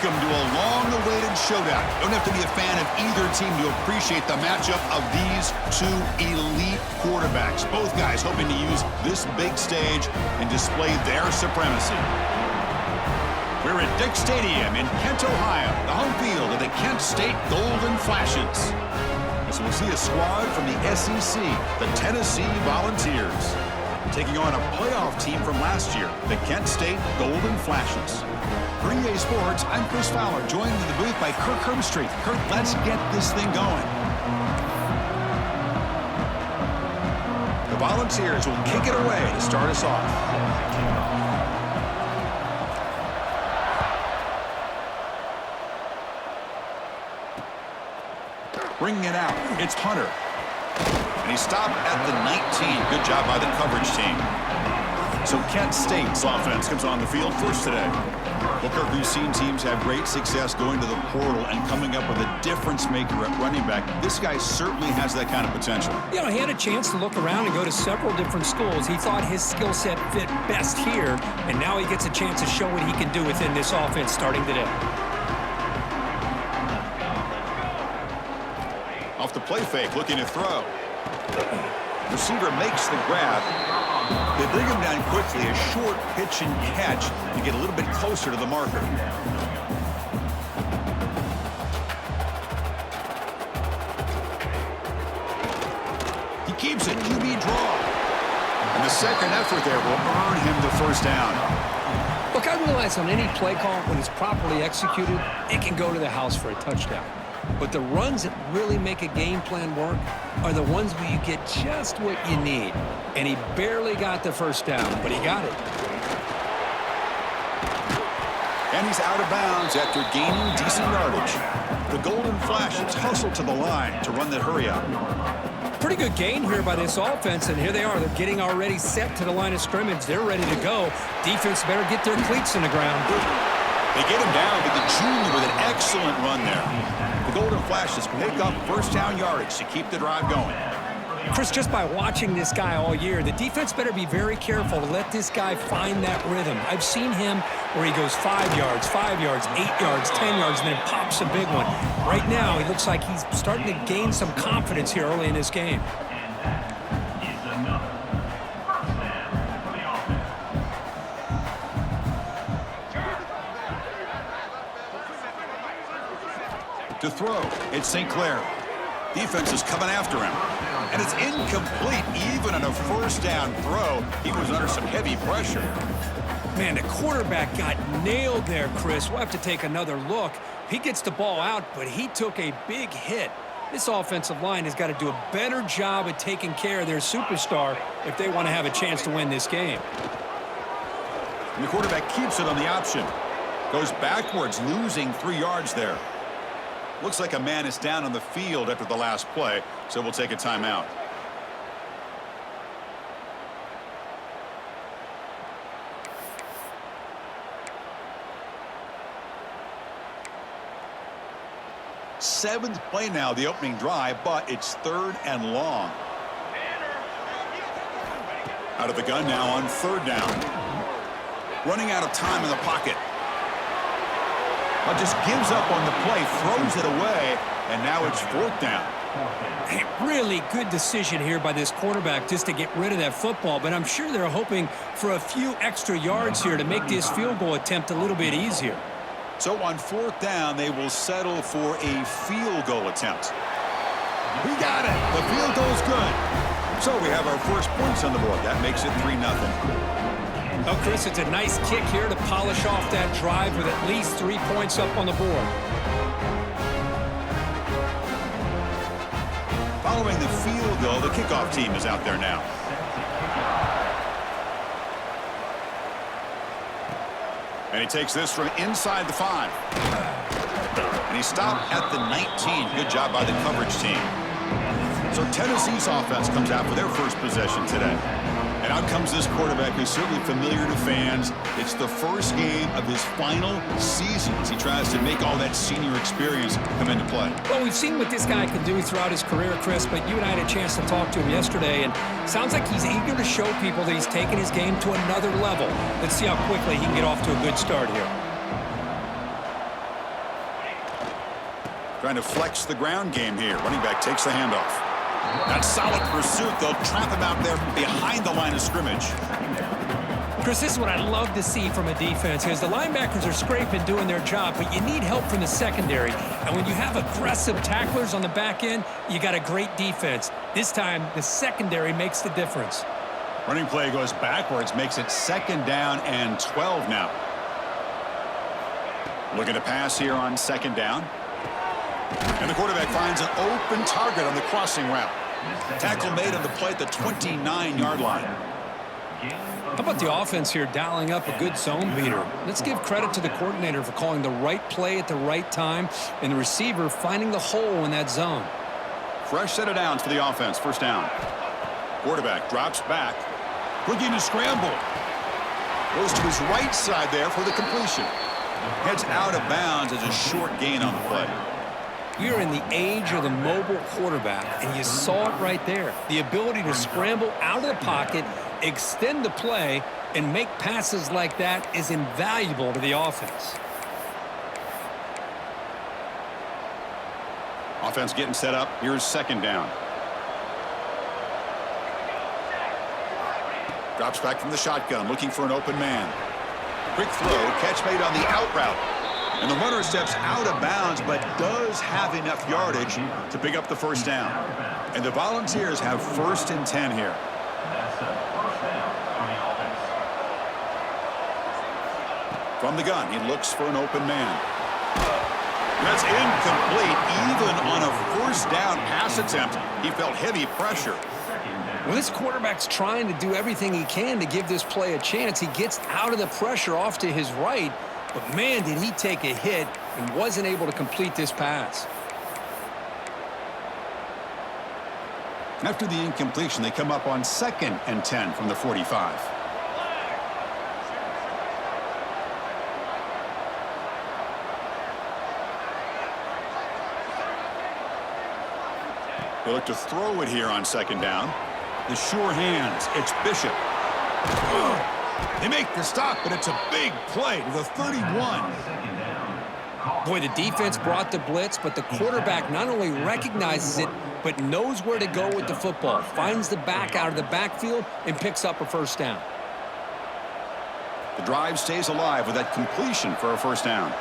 Welcome to a long-awaited showdown. You don't have to be a fan of either team to appreciate the matchup of these two elite quarterbacks. Both guys hoping to use this big stage and display their supremacy. We're at Dick Stadium in Kent, Ohio, the home field of the Kent State Golden Flashes. So we'll see a squad from the SEC, the Tennessee Volunteers, taking on a playoff team from last year, the Kent State Golden Flashes. For EA Sports, I'm Chris Fowler, joined in the booth by Kirk Herbstreit. Kirk, let's get this thing going. The Volunteers will kick it away to start us off. Bringing it out, it's Hunter. And he stopped at the 19. Good job by the coverage team. So Kent State's offense comes on the field first today. Kirk, we've seen teams have great success going to the portal and coming up with a difference maker at running back. This guy certainly has that kind of potential. You know, he had a chance to look around and go to several different schools. He thought his skill set fit best here, and now he gets a chance to show what he can do within this offense starting today. Off the play fake, looking to throw. Receiver makes the grab. They bring him down quickly, a short pitch and catch to get a little bit closer to the marker. He keeps it, QB draw. And the second effort there will earn him the first down. Look, I realize on any play call, when it's properly executed, it can go to the house for a touchdown. But the runs that really make a game plan work are the ones where you get just what you need. And he barely got the first down, but he got it. And he's out of bounds after gaining decent yardage. The Golden Flashes hustle to the line to run that hurry out. Pretty good gain here by this offense, and here they are. They're getting already set to the line of scrimmage. They're ready to go. Defense better get their cleats in the ground. They get him down to the junior with an excellent run there. The Golden Flashes pick up first down yardage to keep the drive going. Chris, just by watching this guy all year, the defense better be very careful to let this guy find that rhythm. I've seen him where he goes 5 yards, 8 yards, 10 yards, and then pops a big one. Right now, he looks like he's starting to gain some confidence here early in this game. To throw, it's St. Clair. Defense is coming after him. And it's incomplete. Even on a first down throw, he was under some heavy pressure. Man, the quarterback got nailed there, Chris. We'll have to take another look. He gets the ball out, but he took a big hit. This offensive line has got to do a better job at taking care of their superstar if they want to have a chance to win this game. And the quarterback keeps it on the option. Goes backwards, losing 3 yards there. Looks like a man is down on the field after the last play, so we'll take a timeout. Seventh play now, the opening drive, but it's third and long. Out of the gun now on third down. Running out of time in the pocket. But just gives up on the play, throws it away, and now it's fourth down. Hey, really good decision here by this quarterback just to get rid of that football, but I'm sure they're hoping for a few extra yards here to make this field goal attempt a little bit easier. So on fourth down, they will settle for a field goal attempt. We got it. The field goal's good. So we have our first points on the board. That makes it 3-0. Oh, Chris, it's a nice kick here to polish off that drive with at least 3 points up on the board. Following the field goal, the kickoff team is out there now. And he takes this from inside the 5. And he stopped at the 19. Good job by the coverage team. So Tennessee's offense comes out for their first possession today. And out comes this quarterback who's certainly familiar to fans. It's the first game of his final season as he tries to make all that senior experience come into play. Well, we've seen what this guy can do throughout his career, Chris, but you and I had a chance to talk to him yesterday, and it sounds like he's eager to show people that he's taken his game to another level. Let's see how quickly he can get off to a good start here. Trying to flex the ground game here. Running back takes the handoff. That's solid pursuit. They'll trap him out there behind the line of scrimmage. Chris, this is what I love to see from a defense, because the linebackers are scraping, doing their job, but you need help from the secondary. And when you have aggressive tacklers on the back end, you got a great defense. This time, the secondary makes the difference. Running play goes backwards, makes it 2nd down and 12 now. Looking to pass here on 2nd down. And the quarterback finds an open target on the crossing route. Tackle made on the play at the 29-yard line. How about the offense here dialing up a good zone beater? Let's give credit to the coordinator for calling the right play at the right time and the receiver finding the hole in that zone. Fresh set of downs for the offense. 1st down. Quarterback drops back. Looking to scramble. Goes to his right side there for the completion. Heads out of bounds as a short gain on the play. We are in the age of the mobile quarterback, and you saw it right there. The ability to scramble out of the pocket, extend the play, and make passes like that is invaluable to the offense. Offense getting set up. Here's 2nd down. Drops back from the shotgun, looking for an open man. Quick throw, catch made on the out route. And the runner steps out of bounds, but does have enough yardage to pick up the 1st down. And the Volunteers have 1st and 10 here. From the gun, he looks for an open man. That's incomplete. Even on a 1st down pass attempt, he felt heavy pressure. Well, this quarterback's trying to do everything he can to give this play a chance. He gets out of the pressure off to his right, but man, did he take a hit and wasn't able to complete this pass. After the incompletion, they come up on 2nd and 10 from the 45. They look to throw it here on 2nd down. The sure hands. It's Bishop. They make the stop, but it's a big play to the 31. Boy, the defense brought the blitz, but the quarterback not only recognizes it, but knows where to go with the football. Finds the back out of the backfield and picks up a 1st down. The drive stays alive with that completion for a 1st down.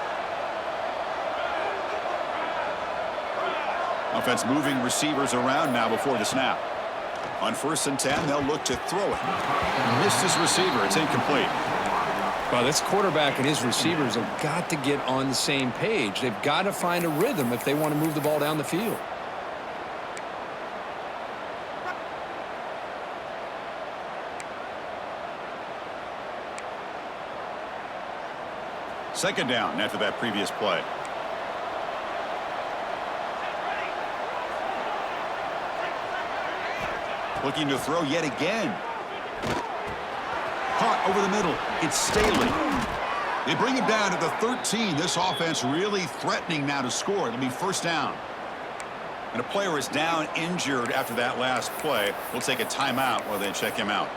Offense moving receivers around now before the snap. On 1st and 10, they'll look to throw it. Missed his receiver. It's incomplete. Well, this quarterback and his receivers have got to get on the same page. They've got to find a rhythm if they want to move the ball down the field. Second down after that previous play. Looking to throw yet again. Caught over the middle. It's Staley. They bring him down to the 13. This offense really threatening now to score. It'll be 1st down. And a player is down injured after that last play. We'll take a timeout while they check him out.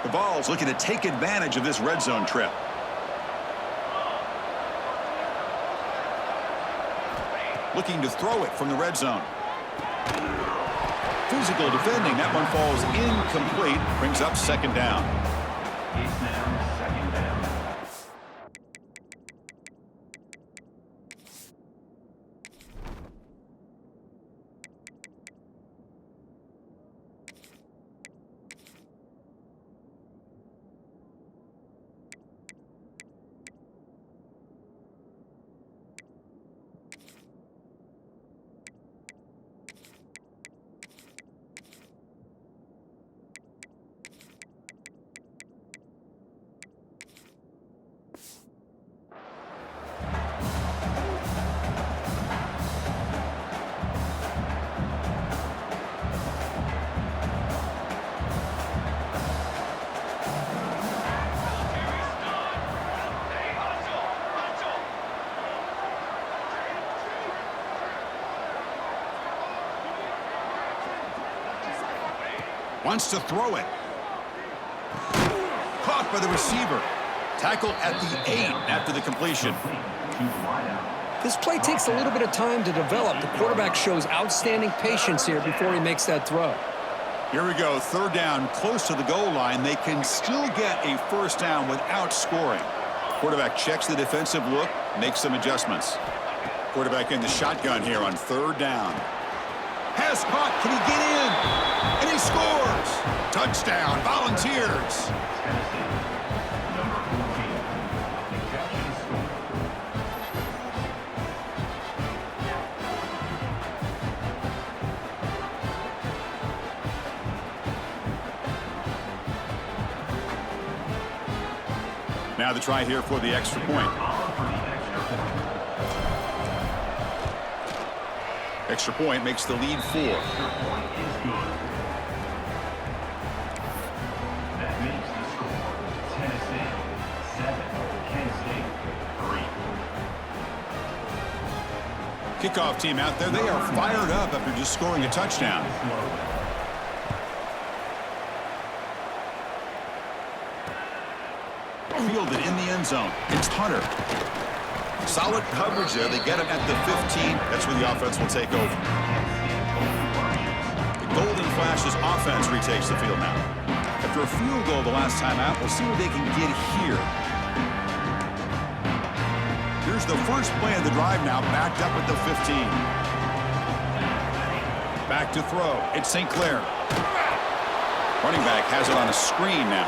The Vols looking to take advantage of this red zone trip. Looking to throw it from the red zone. Physical defending. That one falls incomplete. Brings up 2nd down. Wants to throw it. Caught by the receiver. Tackle at the 8 after the completion. This play takes a little bit of time to develop. The quarterback shows outstanding patience here before he makes that throw. Here we go, third down, close to the goal line. They can still get a first down without scoring. Quarterback checks the defensive look, makes some adjustments. Quarterback in the shotgun here on third down. Pass caught, can he get in? And he scores! Touchdown, Volunteers! Now the try here for the extra point. Extra point makes the lead 4. That makes the score Tennessee 7, Kent State 3. Kickoff team out there, they are fired up after just scoring a touchdown. Fielded in the end zone. It's Hunter. Solid coverage there. They get him at the 15. That's where the offense will take over. The Golden Flashes offense retakes the field now. After a field goal the last time out, we'll see what they can get here. Here's the first play of the drive now, backed up at the 15. Back to throw. It's St. Clair. Running back has it on a screen now.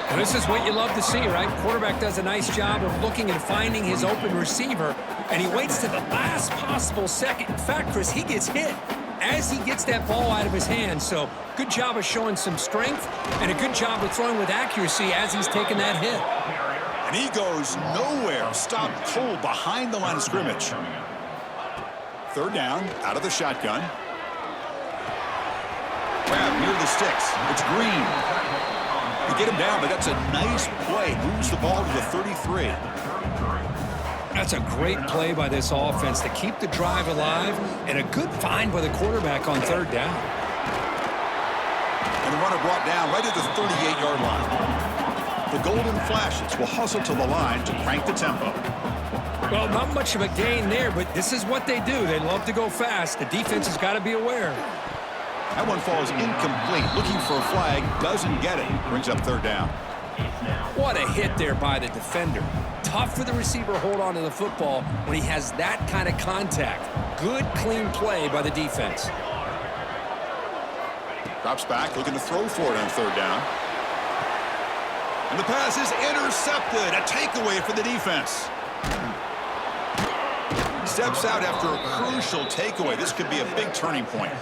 And this is what you love to see, right? Quarterback does a nice job of looking and finding his open receiver, and he waits to the last possible second. In fact, Chris, he gets hit as he gets that ball out of his hands. So good job of showing some strength and a good job of throwing with accuracy as he's taking that hit. And he goes nowhere. Stopped cold behind the line of scrimmage. Third down, out of the shotgun. Grab near the sticks. It's Green. They get him down, but that's a nice play. Moves the ball to the 33. That's a great play by this offense to keep the drive alive, and a good find by the quarterback on third down. And the runner brought down right at the 38-yard line. The Golden Flashes will hustle to the line to crank the tempo. Well, not much of a gain there, but this is what they do. They love to go fast. The defense has got to be aware. That one falls incomplete. Looking for a flag, doesn't get it. Brings up third down. What a hit there by the defender. Tough for the receiver to hold on to the football when he has that kind of contact. Good, clean play by the defense. Drops back, looking to throw for it on third down. And the pass is intercepted. A takeaway for the defense. Steps out after a crucial takeaway. This could be a big turning point.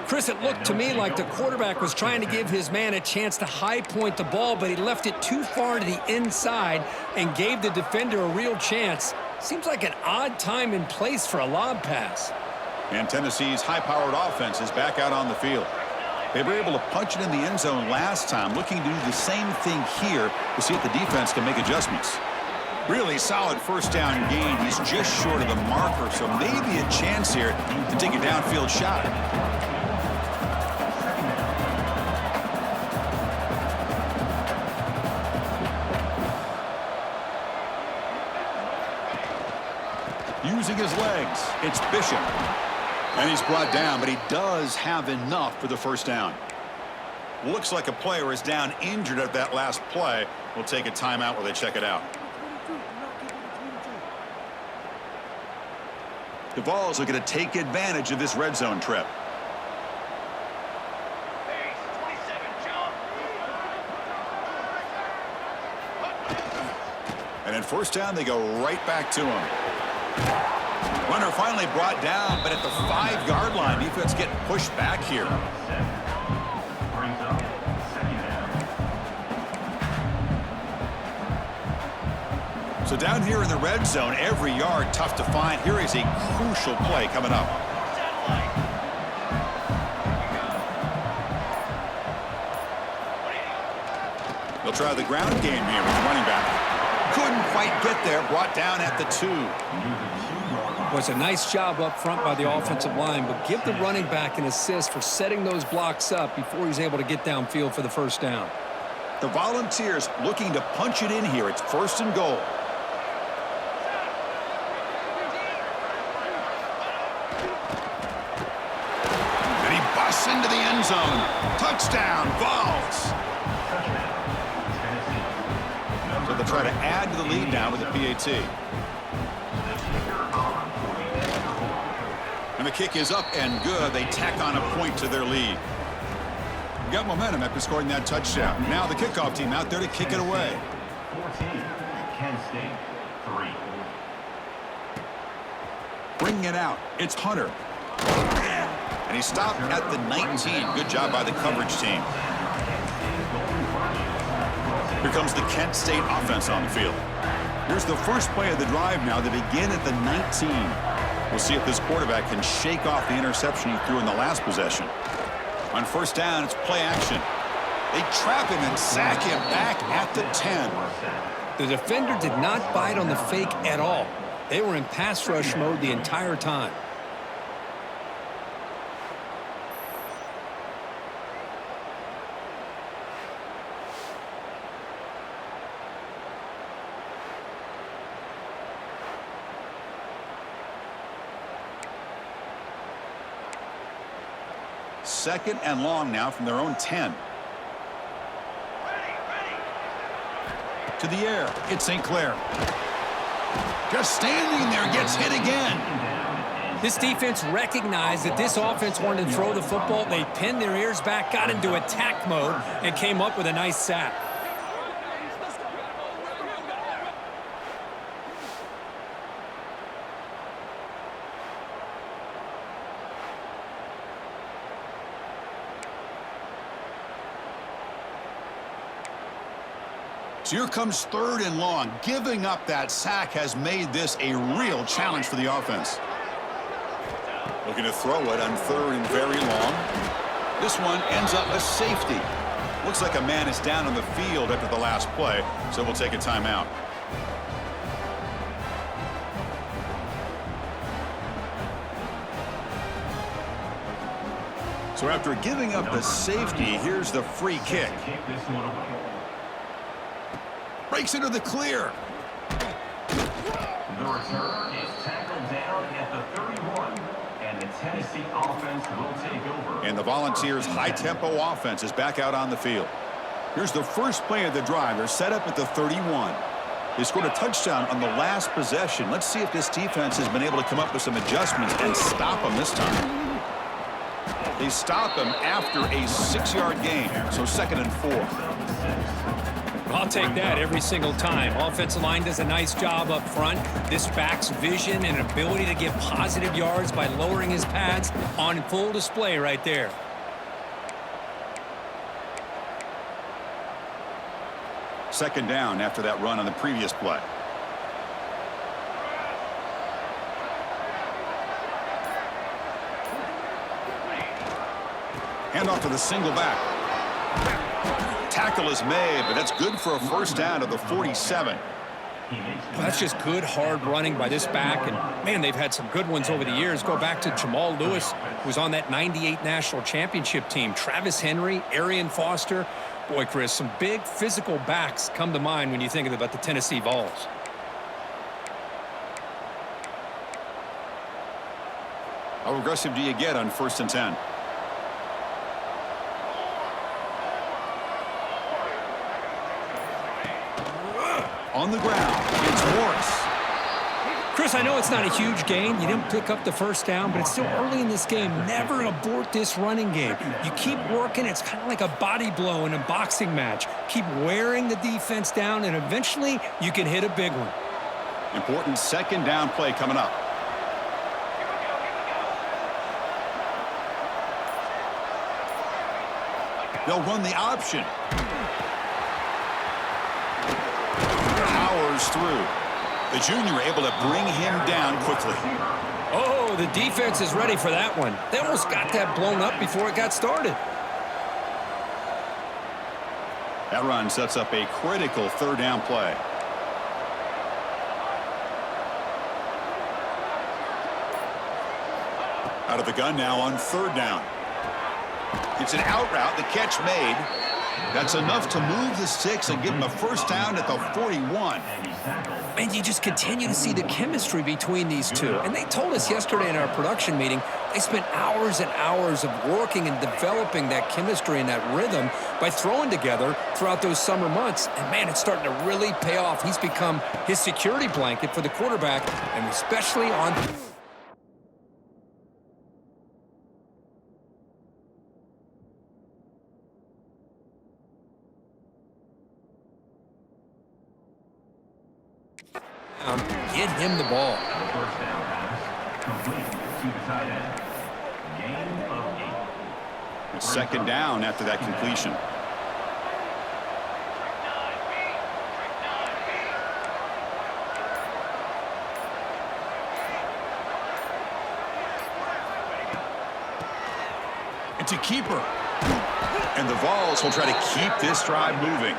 Chris, it looked to me like the quarterback was trying to give his man a chance to high point the ball, but he left it too far to the inside and gave the defender a real chance. Seems like an odd time and place for a lob pass. And Tennessee's high-powered offense is back out on the field. They were able to punch it in the end zone last time, looking to do the same thing here to see if the defense can make adjustments. Really solid first down gain. He's just short of the marker, so maybe a chance here to take a downfield shot. Using his legs, it's Bishop. And he's brought down, but he does have enough for the first down. Looks like a player is down injured at that last play. We'll take a timeout while they check it out. The Vols are going to take advantage of this red zone trip. And then first down, they go right back to him. Runner finally brought down, but at the 5-yard line, defense getting pushed back here. So down here in the red zone, every yard tough to find. Here is a crucial play coming up. They'll try the ground game here with the running back. Couldn't quite get there, brought down at the 2. Was a nice job up front by the offensive line, but give the running back an assist for setting those blocks up before he's able to get downfield for the first down. The Volunteers looking to punch it in here. It's 1st and goal. And he busts into the end zone. Touchdown, Vols. So they'll try to add to the lead now with the PAT. And the kick is up and good. They tack on a point to their lead. Got momentum after scoring that touchdown. Now the kickoff team out there to kick it away. 14, Kent State, 3. Bringing it out. It's Hunter. And he stopped at the 19. Good job by the coverage team. Here comes the Kent State offense on the field. Here's the first play of the drive now. They begin at the 19. We'll see if this quarterback can shake off the interception he threw in the last possession. On 1st down, it's play action. They trap him and sack him back at the 10. The defender did not bite on the fake at all. They were in pass rush mode the entire time. Second and long now from their own 10. To the air. It's St. Clair. Just standing there, gets hit again. This defense recognized that this offense wanted to throw the football. They pinned their ears back, got into attack mode, and came up with a nice sack. So here comes 3rd and long. Giving up that sack has made this a real challenge for the offense. Looking to throw it on 3rd and very long. This one ends up a safety. Looks like a man is down on the field after the last play, so we'll take a timeout. So after giving up the safety, here's the free kick. Breaks into the clear. The return is tackled down at the 31, and the Tennessee offense will take over. And the Volunteers' high-tempo offense is back out on the field. Here's the first play of the drive. They're set up at the 31. They scored a touchdown on the last possession. Let's see if this defense has been able to come up with some adjustments and stop them this time. They stop them after a 6-yard gain, so 2nd and 4. I'll take that every single time. Offensive line does a nice job up front. This back's vision and ability to get positive yards by lowering his pads on full display right there. Second down after that run on the previous play. Handoff to the single back. Tackle is made, but that's good for a 1st down at the 47. Well, that's just good, hard running by this back. And, man, they've had some good ones over the years. Go back to Jamal Lewis, who was on that 98 national championship team. Travis Henry, Arian Foster. Boy, Chris, some big physical backs come to mind when you think about the Tennessee Vols. How aggressive do you get on 1st and 10? On the ground, it's Morris. Chris, I know it's not a huge gain. You didn't pick up the 1st down, but it's still early in this game. Never abort this running game. You keep working. It's kind of like a body blow in a boxing match. Keep wearing the defense down, and eventually you can hit a big one. Important 2nd down play coming up. They'll run the option. Powers through. The junior able to bring him down quickly. Oh, the defense is ready for that one. They almost got that blown up before it got started. That run sets up a critical 3rd down play. Out of the gun now on 3rd down. It's an out route. The catch made. That's enough to move the sticks and give him a first down at the 41. And you just continue to see the chemistry between these two. And they told us yesterday in our production meeting, they spent hours and hours of working and developing that chemistry and that rhythm by throwing together throughout those summer months. And, man, it's starting to really pay off. He's become his security blanket for the quarterback, and especially on... Get him the ball. First down pass, complete to the tight end. Gain of 8. It's second down after that completion. It's a keeper. And the Vols will try to keep this drive moving.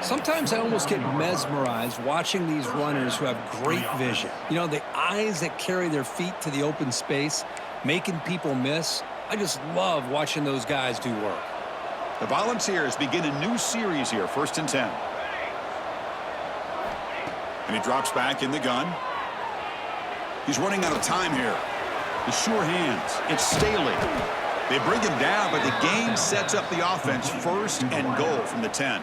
Sometimes I almost get mesmerized watching these runners who have great vision. You know, the eyes that carry their feet to the open space, making people miss. I just love watching those guys do work. The Volunteers begin a new series here, 1st and 10. And he drops back in the gun. He's running out of time here. The sure hands. It's Staley. They bring him down, but the game sets up the offense 1st and goal from the 10.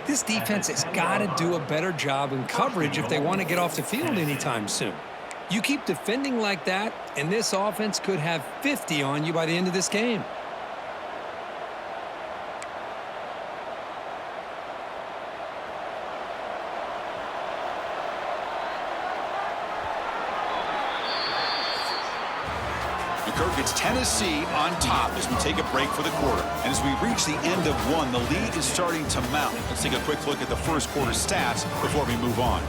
This defense has got to do a better job in coverage if they want to get off the field anytime soon. You keep defending like that, and this offense could have 50 on you by the end of this game. Kirk, it's Tennessee on top as we take a break for the quarter. And as we reach the end of one, the lead is starting to mount. Let's take a quick look at the first quarter stats before we move on.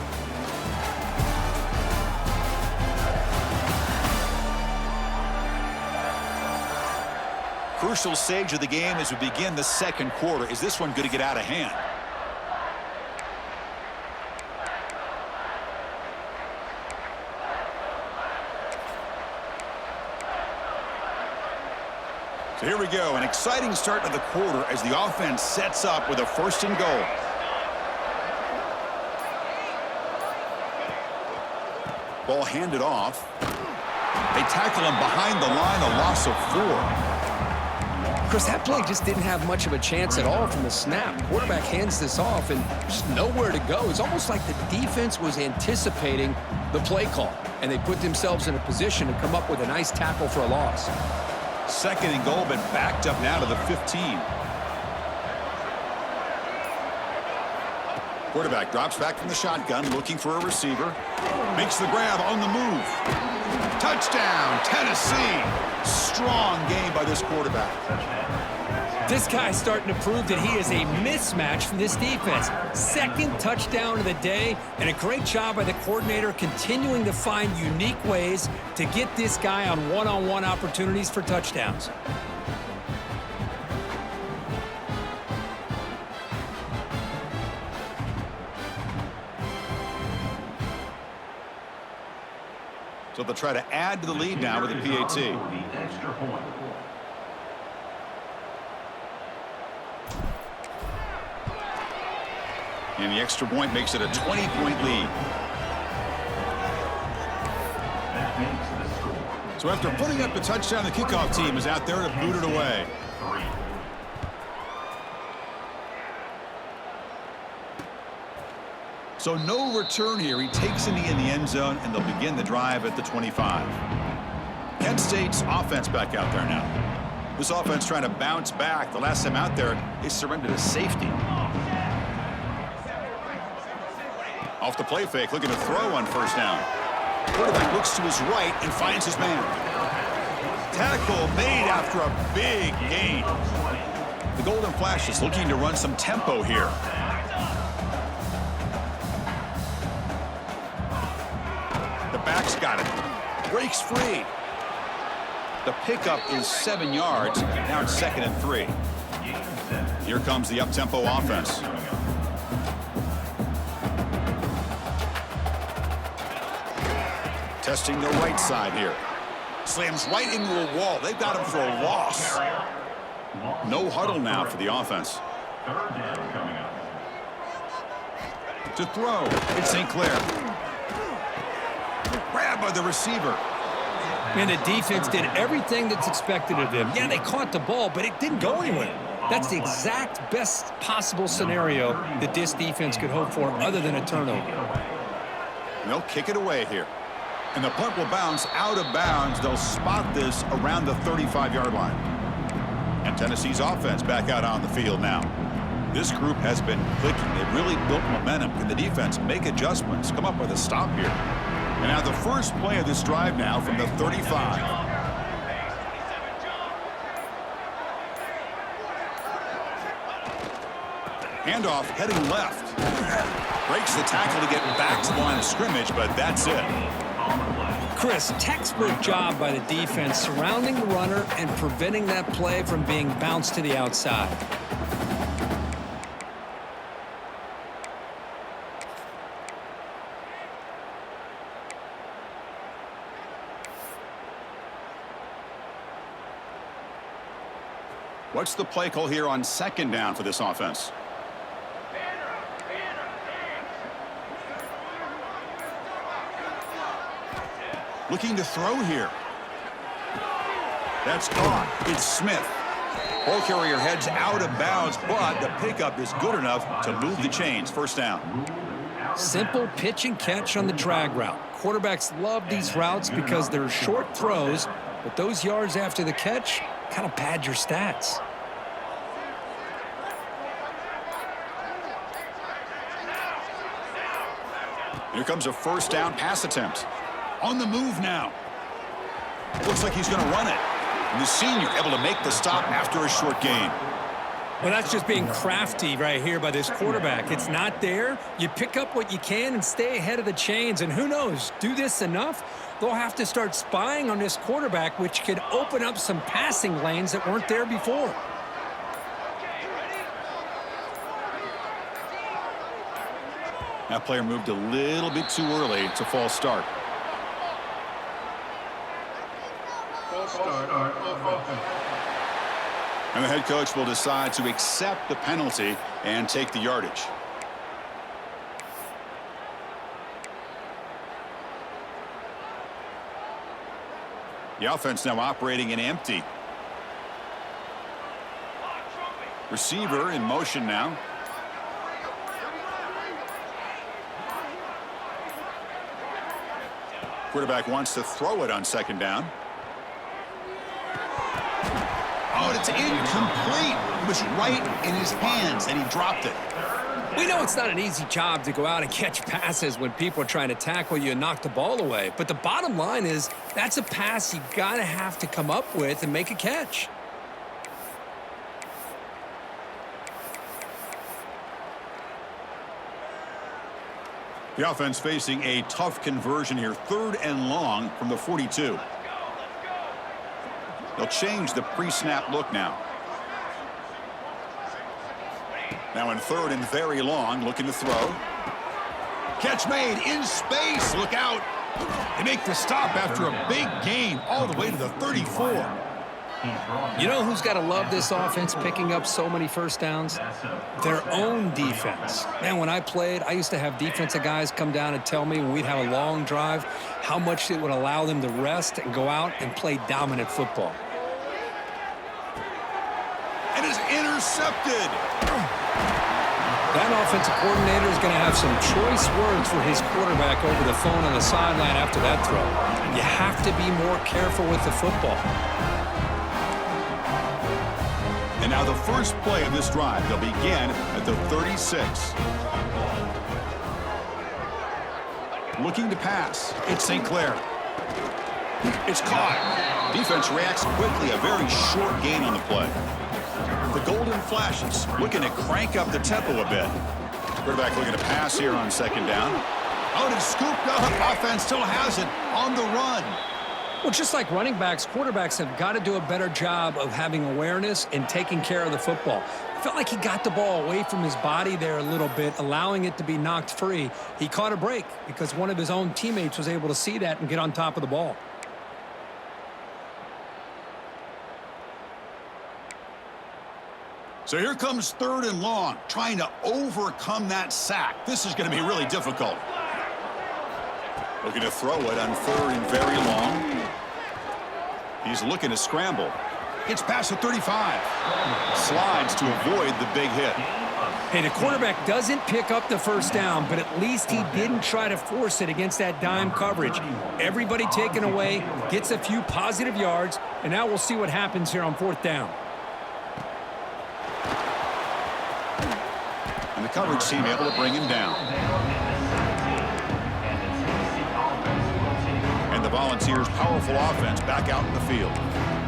Crucial stage of the game as we begin the second quarter. Is this one going to get out of hand? So here we go, an exciting start to the quarter as the offense sets up with a 1st and goal. Ball handed off. They tackle him behind the line, a loss of 4. Chris, that play just didn't have much of a chance at all from the snap. Quarterback hands this off and just nowhere to go. It's almost like the defense was anticipating the play call, and they put themselves in a position to come up with a nice tackle for a loss. 2nd and goal, but backed up now to the 15. Quarterback drops back from the shotgun, looking for a receiver. Makes the grab on the move. Touchdown, Tennessee. Strong game by this quarterback. This guy's starting to prove that he is a mismatch for this defense. 2nd touchdown of the day, and a great job by the coordinator continuing to find unique ways to get this guy on one-on-one opportunities for touchdowns. So they'll try to add to the lead now with a PAT. And the extra point makes it a 20-point lead. So after putting up the touchdown, the kickoff team is out there to boot it away. So no return here. He takes it in the end zone, and they'll begin the drive at the 25. Kent State's offense back out there now. This offense trying to bounce back. The last time out there, they surrendered a safety. Off the play fake, looking to throw on 1st down. Quarterback looks to his right and finds his man. Tackle made after a big gain. The Golden Flash is looking to run some tempo here. The back's got it. Breaks free. The pickup is 7 yards. Now it's 2nd and 3. Here comes the up-tempo offense. Testing the right side here. Slams right into a wall. They've got him for a loss. No huddle now for the offense. Third down coming up. To throw, it's St. Clair. Grab by the receiver. And the defense did everything that's expected of them. Yeah, they caught the ball, but it didn't go anywhere. That's the exact best possible scenario that this defense could hope for other than a turnover. They'll kick it away here. And the punt will bounce out of bounds. They'll spot this around the 35-yard line. And Tennessee's offense back out on the field now. This group has been clicking. They've really built momentum. Can the defense make adjustments, come up with a stop here? And now the first play of this drive now from the 35. Handoff heading left. Breaks the tackle to get back to the line of scrimmage, but that's it. Chris, textbook job by the defense surrounding the runner and preventing that play from being bounced to the outside. What's the play call here on second down for this offense? Looking to throw here. That's caught. It's Smith. Ball carrier heads out of bounds, but the pickup is good enough to move the chains. First down. Simple pitch and catch on the drag route. Quarterbacks love these routes because they're short throws, but those yards after the catch kind of pad your stats. Here comes a first down pass attempt. On the move now. Looks like he's going to run it. And the senior able to make the stop after a short gain. Well, that's just being crafty right here by this quarterback. It's not there. You pick up what you can and stay ahead of the chains. And who knows, do this enough, they'll have to start spying on this quarterback, which could open up some passing lanes that weren't there before. That player moved a little bit too early. It's a false start. And the head coach will decide to accept the penalty and take the yardage. The offense now operating in empty. Receiver in motion now. Quarterback wants to throw it on second down. Oh, it's incomplete. It was right in his hands, and he dropped it. We know it's not an easy job to go out and catch passes when people are trying to tackle you and knock the ball away. But the bottom line is that's a pass you got to have to come up with and make a catch. The offense facing a tough conversion here. 3rd and long from the 42. They'll change the pre-snap look now. Now in 3rd and very long, looking to throw. Catch made in space. Look out. They make the stop after a big gain all the way to the 34. You know who's got to love this offense picking up so many first downs? Their own defense. Man, when I played, I used to have defensive guys come down and tell me when we'd have a long drive how much it would allow them to rest and go out and play dominant football. And is intercepted. That offensive coordinator is going to have some choice words for his quarterback over the phone on the sideline after that throw. You have to be more careful with the football. And now the first play of this drive. They'll begin at the 36. Looking to pass. It's St. Clair. It's caught. Defense reacts quickly. A very short gain on the play. The golden flashes looking to crank up the tempo a bit. Quarterback looking to pass here on second down. Oh, and it's scooped up. Offense still has it on the run. Well, just like running backs, quarterbacks have got to do a better job of having awareness and taking care of the football. I felt like he got the ball away from his body there a little bit, allowing it to be knocked free. He caught a break because one of his own teammates was able to see that and get on top of the ball. So here comes 3rd and long, trying to overcome that sack. This is going to be really difficult. Looking to throw it on 3rd and very long. He's looking to scramble. Gets past the 35. Slides to avoid the big hit. Hey, the quarterback doesn't pick up the first down, but at least he didn't try to force it against that dime coverage. Everybody taken away, gets a few positive yards, and now we'll see what happens here on 4th down. And the coverage team able to bring him down. And the Volunteers' powerful offense back out in the field.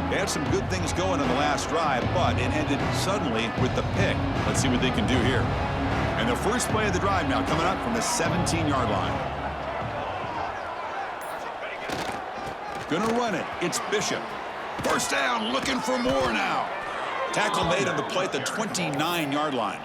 They had some good things going in the last drive, but it ended suddenly with the pick. Let's see what they can do here. And the first play of the drive now coming up from the 17-yard line. Gonna run it. It's Bishop. First down, looking for more now. Tackle made on the play at the 29-yard line.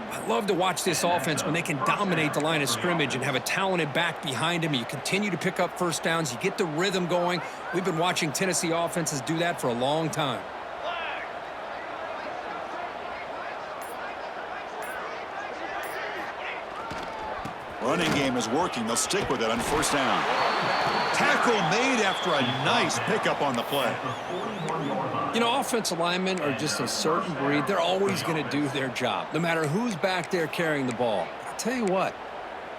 I love to watch this offense when they can dominate the line of scrimmage and have a talented back behind him. You continue to pick up first downs. You get the rhythm going. We've been watching Tennessee offenses do that for a long time. Running game is working. They'll stick with it on first down. Tackle made after a nice pickup on the play. You know, offensive linemen are just a certain breed. They're always going to do their job, no matter who's back there carrying the ball. I'll tell you what,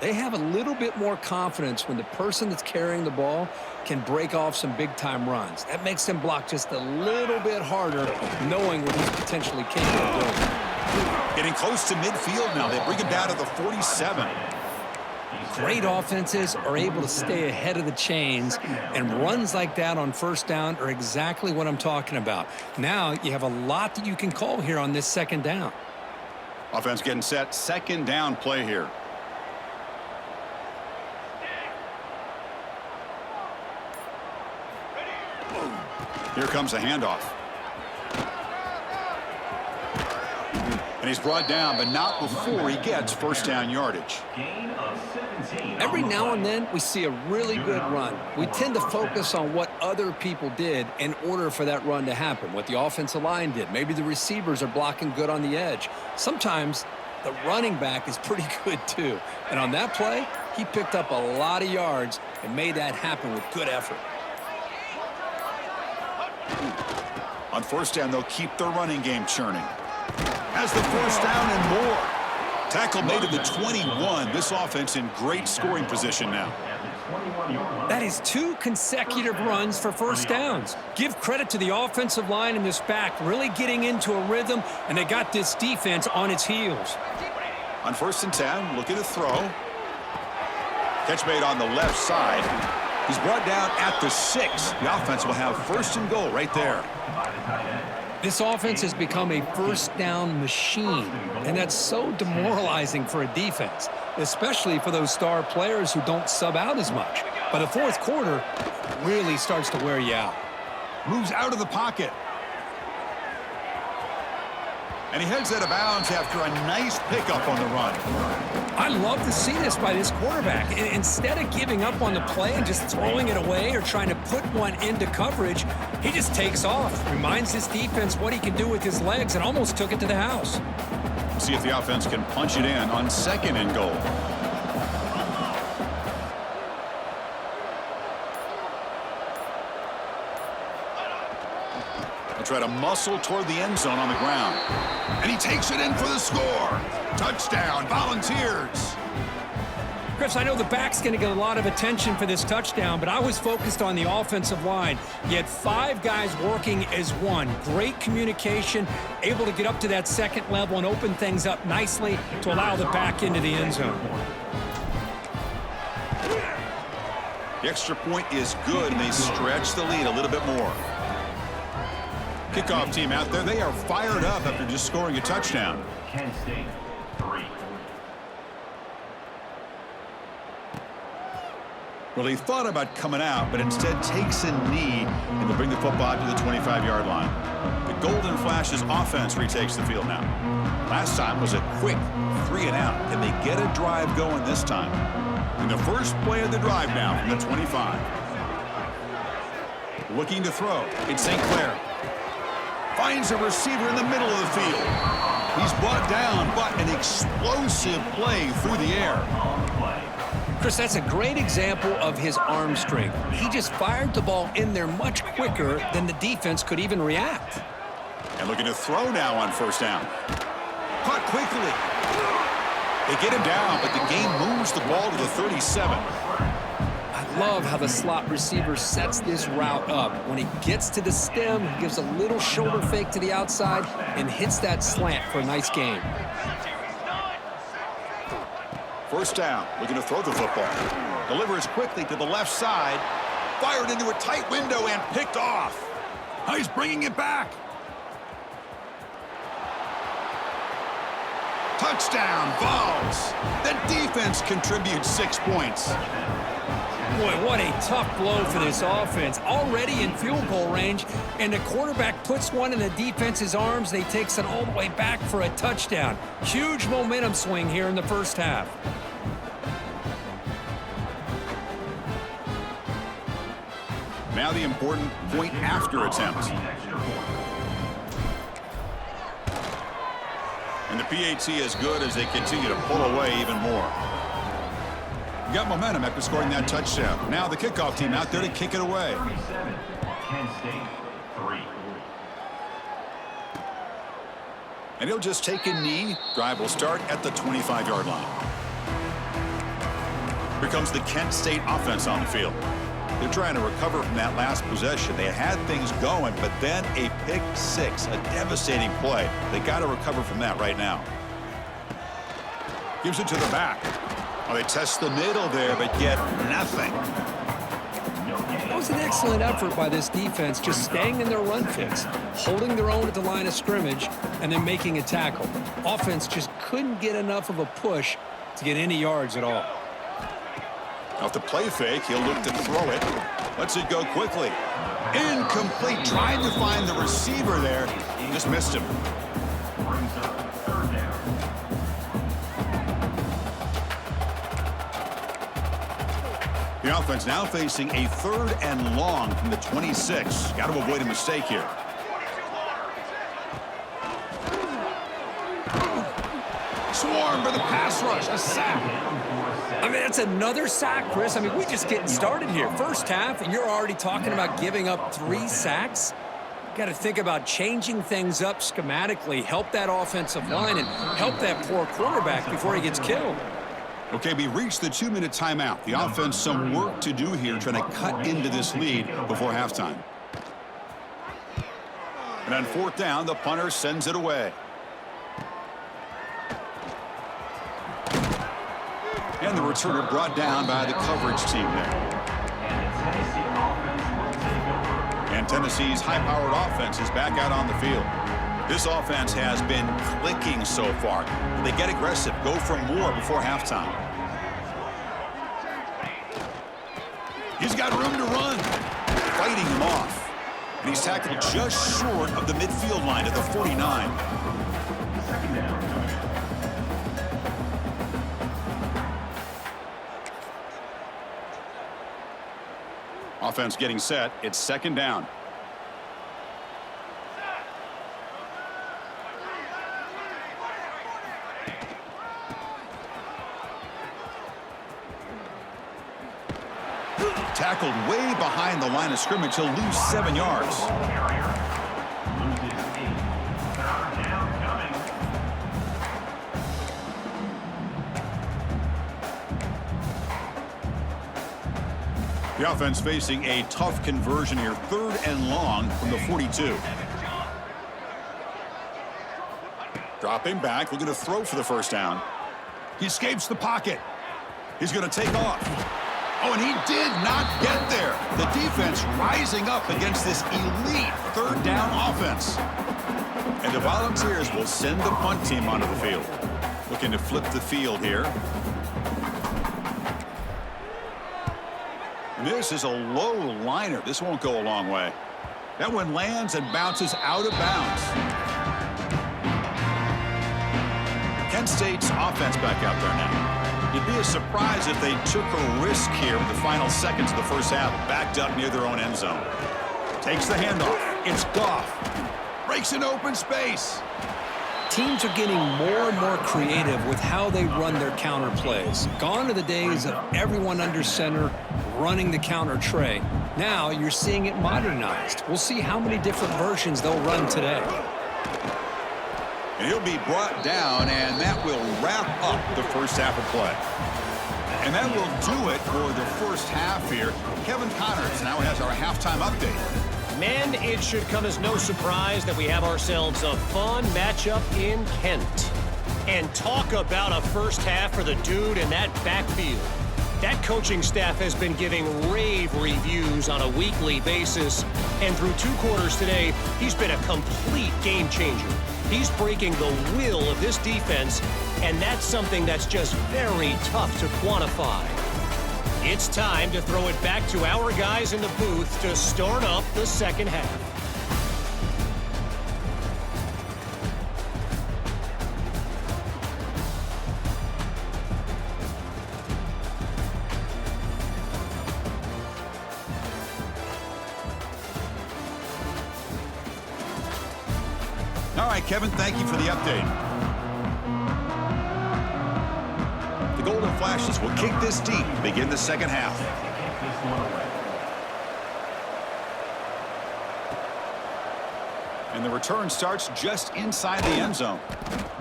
they have a little bit more confidence when the person that's carrying the ball can break off some big-time runs. That makes them block just a little bit harder, knowing what he's potentially capable of doing. Getting close to midfield now. They bring him down to the 47. Great offenses are able to stay ahead of the chains, and runs like that on first down are exactly what I'm talking about. Now you have a lot that you can call here on this second down. Offense getting set. Second down play here. Here comes a handoff. And he's brought down, but not before he gets first down yardage. Every now and then, we see a really good run. We tend to focus on what other people did in order for that run to happen, what the offensive line did. Maybe the receivers are blocking good on the edge. Sometimes the running back is pretty good too. And on that play, he picked up a lot of yards and made that happen with good effort. On first down, they'll keep their running game churning. Has the first down and more. Tackle made at the 21. This offense in great scoring position now. That is 2 consecutive runs for first downs. Give credit to the offensive line and this back really getting into a rhythm, and they got this defense on its heels. On first and 10, looking to throw. Catch made on the left side. He's brought down at the 6. The offense will have first and goal right there. This offense has become a first down machine, and that's so demoralizing for a defense, especially for those star players who don't sub out as much. By the fourth quarter, it really starts to wear you out. Moves out of the pocket. And he heads out of bounds after a nice pickup on the run. I love to see this by this quarterback. Instead of giving up on the play and just throwing it away or trying to put one into coverage, he just takes off, reminds his defense what he can do with his legs, and almost took it to the house. See if the offense can punch it in on second and goal. They'll try to muscle toward the end zone on the ground. And he takes it in for the score. Touchdown, Volunteers. Chris, I know the back's going to get a lot of attention for this touchdown, but I was focused on the offensive line. You had 5 guys working as one. Great communication, able to get up to that second level and open things up nicely to allow the back into the end zone. The extra point is good, and they stretch the lead a little bit more. Kickoff team out there, they are fired up after just scoring a touchdown. Kent State, 3. Well, he thought about coming out, but instead takes a knee and will bring the football to the 25-yard line. The Golden Flashes offense retakes the field now. Last time was a quick 3 and out. Can they get a drive going this time? In the first play of the drive now from the 25. Looking to throw. It's St. Clair. Finds a receiver in the middle of the field. He's brought down, but an explosive play through the air. Chris, that's a great example of his arm strength. He just fired the ball in there much quicker than the defense could even react. And looking to throw now on first down. Caught quickly. They get him down, but the game moves the ball to the 37. I love how the slot receiver sets this route up. When he gets to the stem, he gives a little shoulder fake to the outside and hits that slant for a nice gain. First down, looking to throw the football. Delivers quickly to the left side. Fired into a tight window and picked off. Now he's bringing it back. Touchdown, Vols. The defense contributes 6 points. Boy, what a tough blow for this offense. Already in field goal range, and the quarterback puts one in the defense's arms. They takes it all the way back for a touchdown. Huge momentum swing here in the first half. Now the important point after attempt. And the PAT is good as they continue to pull away even more. Got momentum after scoring that touchdown. Now the kickoff team out there to kick it away. 37, Kent State, 3. And he'll just take a knee. Drive will start at the 25-yard line. Here comes the Kent State offense on the field. They're trying to recover from that last possession. They had things going, but then a pick six, a devastating play. They got to recover from that right now. Gives it to the back. Well, they test the middle there, but get nothing. That was an excellent effort by this defense, just staying in their run fix, holding their own at the line of scrimmage, and then making a tackle. Offense just couldn't get enough of a push to get any yards at all. Off the play fake, he'll look to throw it. Lets it go quickly. Incomplete. Tried to find the receiver there. Just missed him. Brings up third down. The offense now facing a 3rd and long from the 26. Got to avoid a mistake here. Swarm for the pass rush. A sack. I mean, that's another sack, Chris. I mean, we're just getting started here. First half, and you're already talking about giving up 3 sacks. Got to think about changing things up schematically, help that offensive line, and help that poor quarterback before he gets killed. Okay, we reached the 2-minute timeout. The offense some work to do here, trying to cut into this lead before halftime. And on 4th down, the punter sends it away. And the returner brought down by the coverage team there. And Tennessee's high-powered offense is back out on the field. This offense has been clicking so far. They get aggressive, go for more before halftime. He's got room to run. Fighting him off. And he's tackled just short of the midfield line at the 49. Second down. Offense getting set. It's 2nd down. Tackled way behind the line of scrimmage. He'll lose 7 yards. Loses 8. 3rd down coming. The offense facing a tough conversion here. 3rd and long from the 42. Dropping back, looking to throw for the first down. He escapes the pocket. He's going to take off. Oh, and he did not get there. The defense rising up against this elite 3rd down offense. And the Volunteers will send the punt team onto the field. Looking to flip the field here. This is a low liner. This won't go a long way. That one lands and bounces out of bounds. Kent State's offense back out there now. You'd be a surprise if they took a risk here in the final seconds of the first half, backed up near their own end zone. Takes the handoff. It's Goff. Breaks an open space. Teams are getting more and more creative with how they run their counter plays. Gone are the days of everyone under center running the counter tray. Now you're seeing it modernized. We'll see how many different versions they'll run today. And he'll be brought down, and that will wrap up the first half of play. And that will do it for the first half here. Kevin Connors now has our halftime update. Men, it should come as no surprise that we have ourselves a fun matchup in Kent. And talk about a first half for the dude in that backfield. That coaching staff has been giving rave reviews on a weekly basis. And through 2 quarters today, he's been a complete game changer. He's breaking the will of this defense, and that's something that's just very tough to quantify. It's time to throw it back to our guys in the booth to start up the second half. All right, Kevin, thank you for the update. The Golden Flashes will kick this deep, begin the second half. And the return starts just inside the end zone.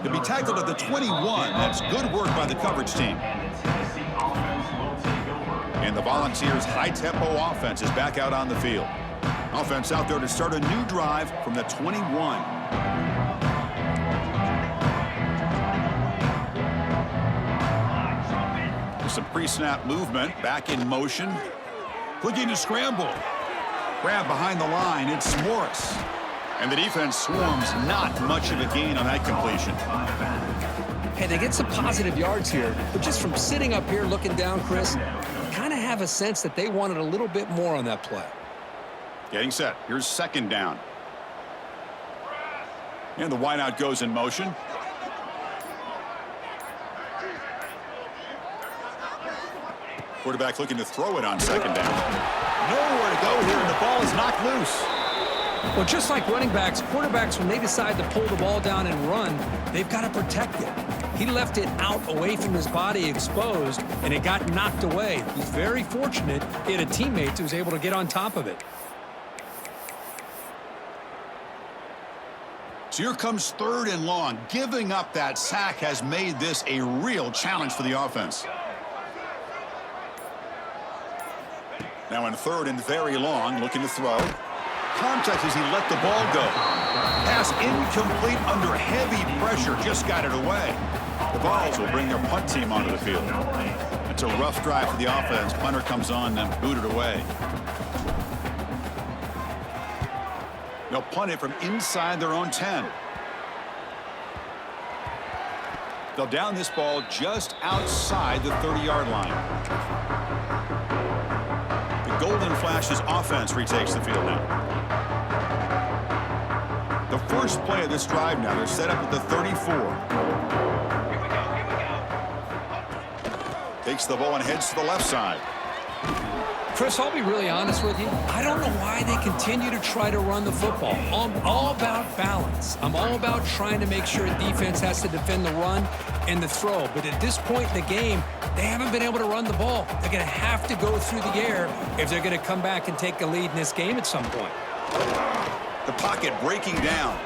To be tackled at the 21, that's good work by the coverage team. And the Volunteers' high-tempo offense is back out on the field. Offense out there to start a new drive from the 21. Some pre-snap movement, back in motion. Looking to scramble. Grab behind the line, it's Morris. And the defense swarms, not much of a gain on that completion. Hey, they get some positive yards here, but just from sitting up here looking down, Chris, kind of have a sense that they wanted a little bit more on that play. Getting set. Here's second down. And the wideout goes in motion. Quarterback looking to throw it on second down. Nowhere to go here, and the ball is knocked loose. Well, just like running backs, quarterbacks, when they decide to pull the ball down and run, they've got to protect it. He left it out away from his body exposed, and it got knocked away. He's very fortunate he had a teammate who was able to get on top of it. So here comes third and long. Giving up that sack has made this a real challenge for the offense. Now in third and very long, looking to throw. Contact as he let the ball go. Pass incomplete under heavy pressure, just got it away. The Vols will bring their punt team onto the field. It's a rough drive for the offense. Punter comes on and booted away. They'll punt it from inside their own 10. They'll down this ball just outside the 30-yard line. Golden Flashes offense retakes the field now. The first play of this drive now, they're set up at the 34. Takes the ball and heads to the left side. Chris, I'll be really honest with you. I don't know why they continue to try to run the football. I'm all about balance. I'm all about trying to make sure defense has to defend the run and the throw. But at this point in the game, they haven't been able to run the ball. They're going to have to go through the air if they're going to come back and take a lead in this game at some point. The pocket breaking down.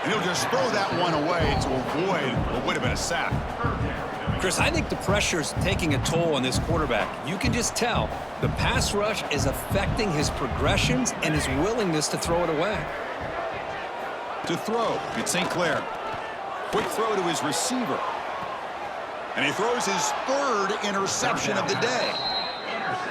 And he'll just throw that one away to avoid what would have been a sack. Chris, I think the pressure is taking a toll on this quarterback. You can just tell the pass rush is affecting his progressions and his willingness to throw it away. To throw, it's St. Clair. Quick throw to his receiver. And he throws his third interception of the day.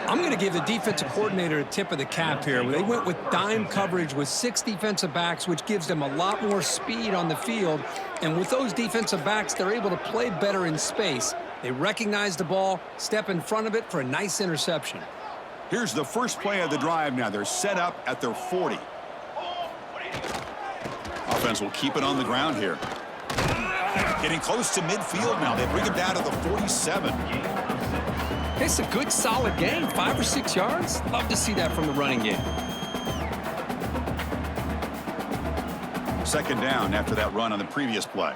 I'm going to give the defensive coordinator a tip of the cap here. They went with dime coverage with 6 defensive backs, which gives them a lot more speed on the field. And with those defensive backs, they're able to play better in space. They recognize the ball, step in front of it for a nice interception. Here's the first play of the drive now. They're set up at their 40. Offense will keep it on the ground here. Getting close to midfield now. They bring him down to the 47. It's a good, solid game. 5 or 6 yards. Love to see that from the running game. Second down after that run on the previous play.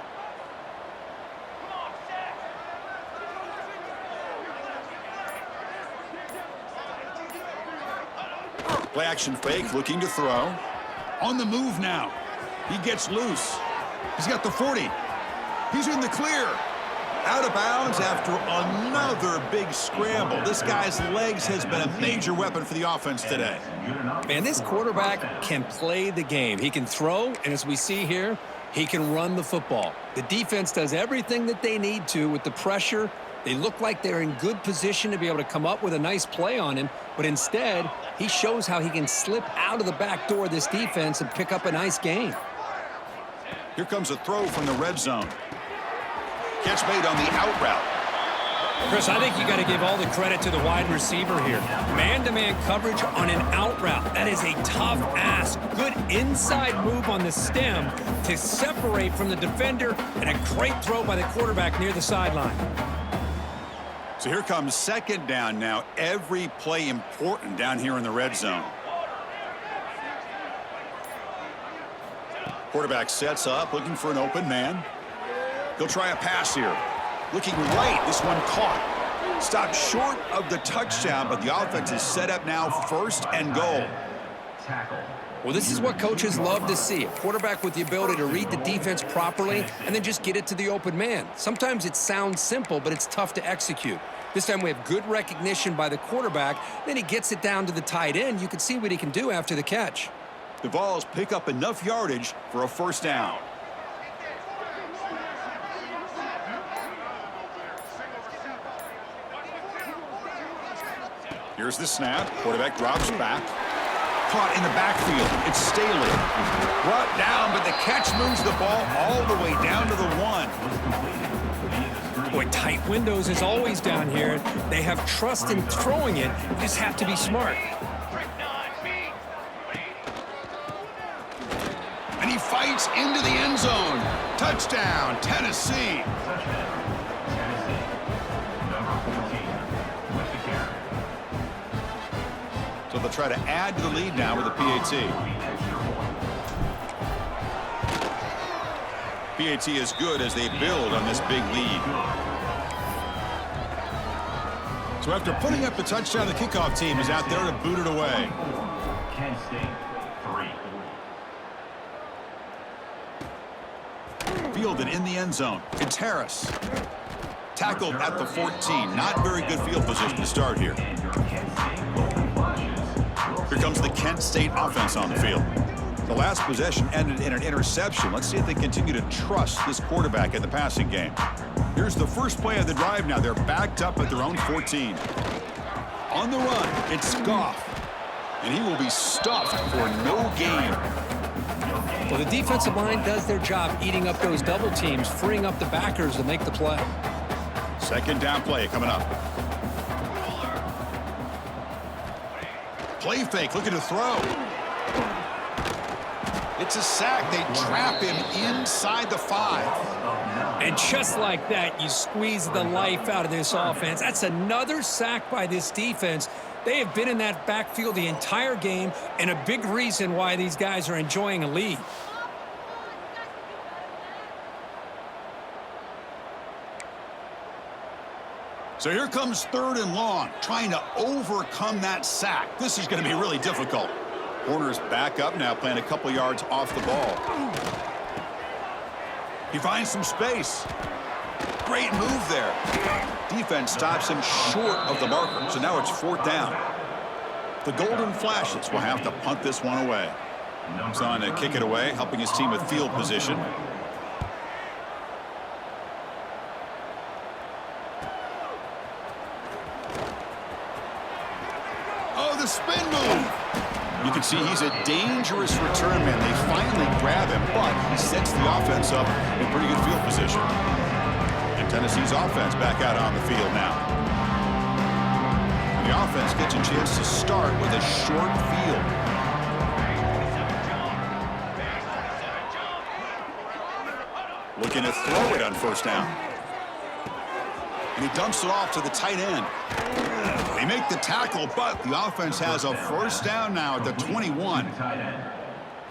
Play action fake, looking to throw. On the move now. He gets loose. He's got the 40. He's in the clear. Out of bounds after another big scramble. This guy's legs has been a major weapon for the offense today. Man, this quarterback can play the game. He can throw, and as we see here, he can run the football. The defense does everything that they need to with the pressure. They look like they're in good position to be able to come up with a nice play on him, but instead, he shows how he can slip out of the back door of this defense and pick up a nice gain. Here comes a throw from the red zone. Catch made on the out route. Chris, I think you got to give all the credit to the wide receiver here. Man-to-man coverage on an out route. That is a tough ask. Good inside move on the stem to separate from the defender, and a great throw by the quarterback near the sideline. So here comes second down now. Every play important down here in the red zone. Quarterback sets up, looking for an open man. He'll try a pass here. Looking right, this one caught. Stopped short of the touchdown, but the offense is set up now, first and goal. Well, this is what coaches love to see. A quarterback with the ability to read the defense properly and then just get it to the open man. Sometimes it sounds simple, but it's tough to execute. This time we have good recognition by the quarterback. Then he gets it down to the tight end. You can see what he can do after the catch. The Vols pick up enough yardage for a first down. Here's the snap. Quarterback drops back. Caught in the backfield. It's Staley. Brought down, but the catch moves the ball all the way down to the 1. Boy, tight windows is always down here. They have trust in throwing it. You just have to be smart. And he fights into the end zone. Touchdown, Tennessee. So they'll try to add to the lead now with a PAT. PAT is good as they build on this big lead. So after putting up the touchdown, the kickoff team is out there to boot it away. Kent State, 3. Fielded in the end zone. It's Harris. Tackled at the 14. Not very good field position to start here. Here comes the Kent State offense on the field. The last possession ended in an interception. Let's see if they continue to trust this quarterback in the passing game. Here's the first play of the drive now. They're backed up at their own 14. On the run, it's Goff. And he will be stuffed for no gain. Well, the defensive line does their job eating up those double teams, freeing up the backers to make the play. Second down play coming up. Play fake, looking to throw. It's a sack. They trap him inside the 5. And just like that, you squeeze the life out of this offense. That's another sack by this defense. They have been in that backfield the entire game, and a big reason why these guys are enjoying a lead. So here comes third and long, trying to overcome that sack. This is going to be really difficult. Corner's back up now, playing a couple yards off the ball. He finds some space. Great move there. Defense stops him short of the marker, so now it's fourth down. The Golden Flashes will have to punt this one away. He's on to kick it away, helping his team with field position. Oh, the spin move. You can see he's a dangerous return man. They finally grab him, but he sets the offense up in pretty good field position. And Tennessee's offense back out on the field now. And the offense gets a chance to start with a short field. Looking to throw it on first down. And he dumps it off to the tight end. They make the tackle, but the offense has a first down now at the 21.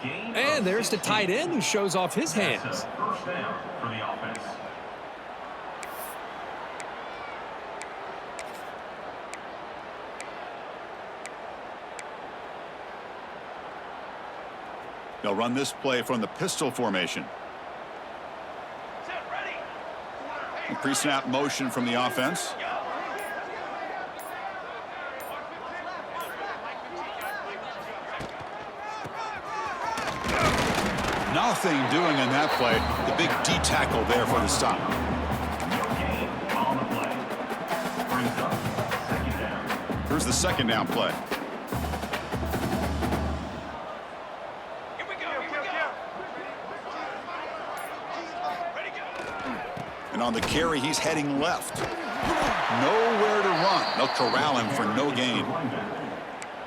Gain And of there's the 16. tight end who shows off his hands. That's a first down for the offense. They'll run this play from the pistol formation. Pre-snap motion from the offense. Nothing doing in that play. The big D tackle there for the stop. No gain on the play. Brings up second down. Here's the second down play. And on the carry, he's heading left. Nowhere to run. They'll corral him for no gain.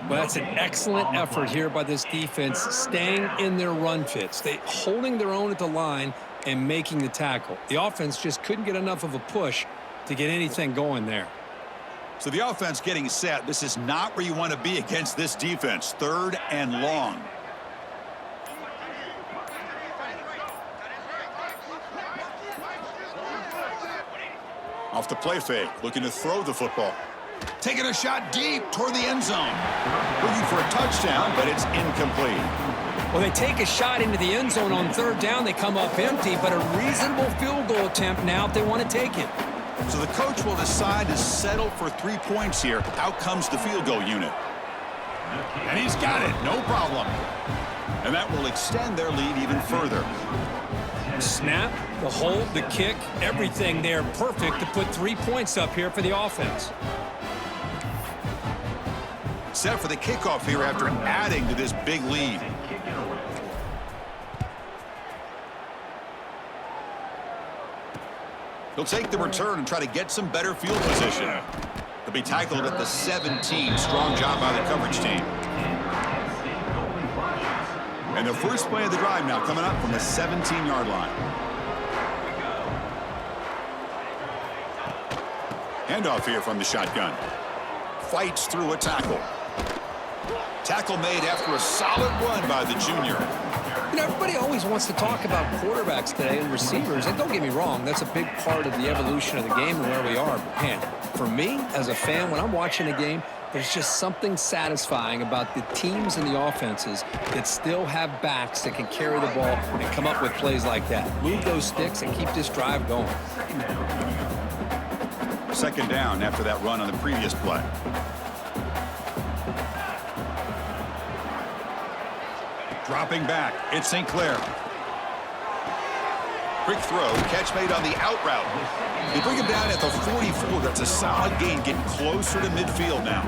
Well, that's an excellent effort here by this defense, staying in their run fits. They holding their own at the line and making the tackle. The offense just couldn't get enough of a push to get anything going there. So the offense getting set. This is not where you want to be against this defense. 3rd and long. Off the play fake, looking to throw the football. Taking a shot deep toward the end zone. Looking for a touchdown, but it's incomplete. Well, they take a shot into the end zone on 3rd down. They come up empty, but a reasonable field goal attempt now if they want to take it. So the coach will decide to settle for 3 points here. Out comes the field goal unit. And he's got it, no problem. And that will extend their lead even further. Snap, the hold, the kick, everything there perfect to put 3 points up here for the offense. Set for the kickoff here after adding to this big lead. He'll take the return and try to get some better field position. He'll be tackled at the 17. Strong job by the coverage team. And the first play of the drive now coming up from the 17-yard line. Handoff here from the shotgun. Fights through a tackle. Tackle made after a solid run by the junior. You know, everybody always wants to talk about quarterbacks today and receivers, and don't get me wrong, that's a big part of the evolution of the game and where we are. But man, for me, as a fan, when I'm watching a game, there's just something satisfying about the teams and the offenses that still have backs that can carry the ball and come up with plays like that. Move those sticks and keep this drive going. Second down after that run on the previous play. Dropping back, it's St. Clair. Quick throw, catch made on the out route. They bring him down at the 44. That's a solid gain, getting closer to midfield now.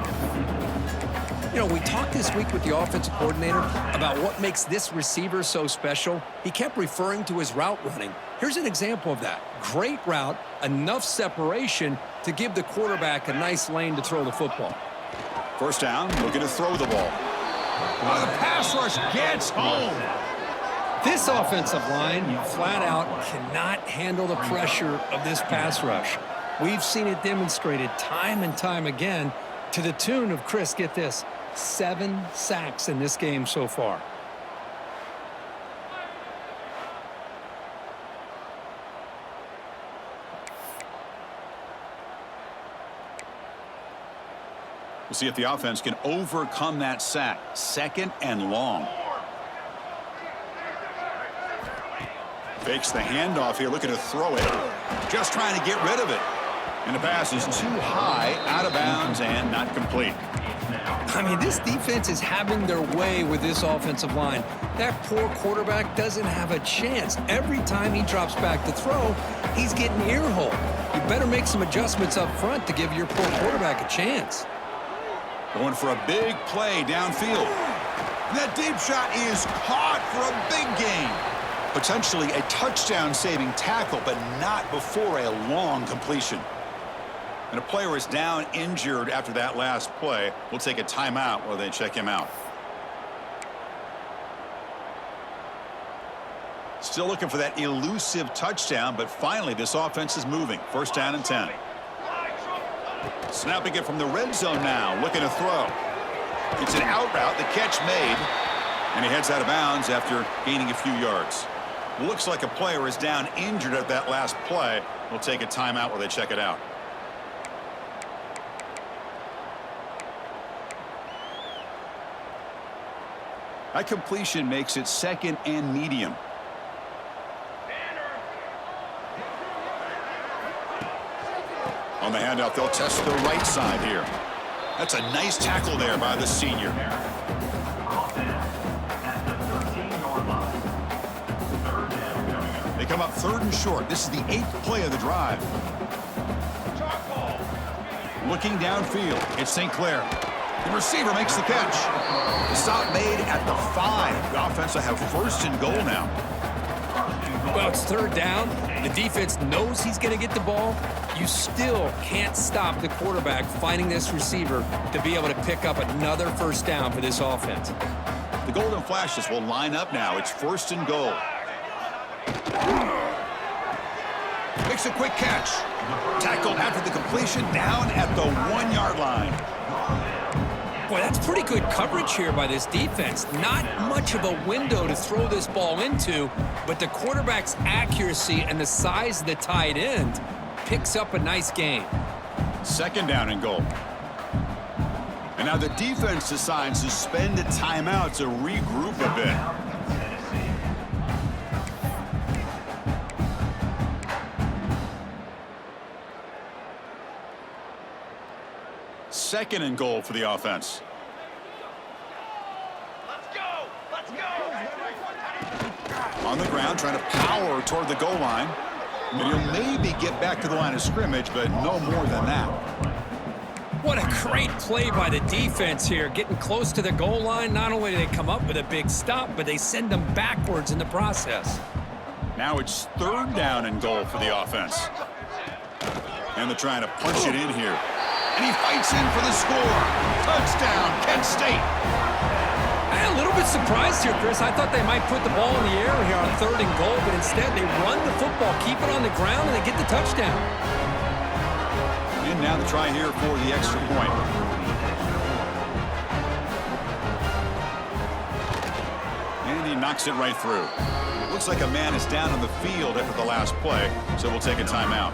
You know, we talked this week with the offensive coordinator about what makes this receiver so special. He kept referring to his route running. Here's an example of that. Great route, enough separation to give the quarterback a nice lane to throw the football. First down, looking to throw the ball. The pass rush gets home. This offensive line, flat out, cannot handle the pressure of this pass rush. We've seen it demonstrated time and time again to the tune of, Chris, get this, 7 sacks in this game so far. We'll see if the offense can overcome that sack. 2nd and long. Fakes the handoff here, looking to throw it. Just trying to get rid of it. And the pass is too high, out of bounds, and not complete. I mean, this defense is having their way with this offensive line. That poor quarterback doesn't have a chance. Every time he drops back to throw, he's getting ear-holed. You better make some adjustments up front to give your poor quarterback a chance. Going for a big play downfield. That deep shot is caught for a big gain. Potentially a touchdown-saving tackle, but not before a long completion. And a player is down injured after that last play. We'll take a timeout while they check him out. Still looking for that elusive touchdown, but finally this offense is moving. First down and 10. Snapping it from the red zone now, looking to throw. It's an out route, the catch made. And he heads out of bounds after gaining a few yards. Looks like a player is down injured at that last play. We'll take a timeout while they check it out. That completion makes it 2nd and medium. On the handoff, they'll test the right side here. That's a nice tackle there by the senior. They come up 3rd and short. This is the 8th play of the drive. Looking downfield, it's St. Clair. The receiver makes the catch. The stop made at the 5. The offense will have 1st and goal now. Well, it's 3rd down. The defense knows he's going to get the ball. You still can't stop the quarterback finding this receiver to be able to pick up another 1st down for this offense. The Golden Flashes will line up now. It's 1st and goal. Makes a quick catch. Tackled after the completion down at the 1-yard line. Boy, that's pretty good coverage here by this defense. Not much of a window to throw this ball into, but the quarterback's accuracy and the size of the tight end picks up a nice gain. 2nd down and goal. And now the defense decides to spend a timeout to regroup a bit. Second and goal for the offense. Let's go! Let's go! On the ground, trying to power toward the goal line. And he'll maybe get back to the line of scrimmage, but no more than that. What a great play by the defense here. Getting close to the goal line, not only do they come up with a big stop, but they send them backwards in the process. Now it's 3rd down and goal for the offense. And they're trying to punch it in here. And he fights in for the score. Touchdown, Kent State. I'm a little bit surprised here, Chris. I thought they might put the ball in the air here on 3rd and goal, but instead they run the football, keep it on the ground, and they get the touchdown. And now the try here for the extra point. And he knocks it right through. Looks like a man is down on the field after the last play, so we'll take a timeout.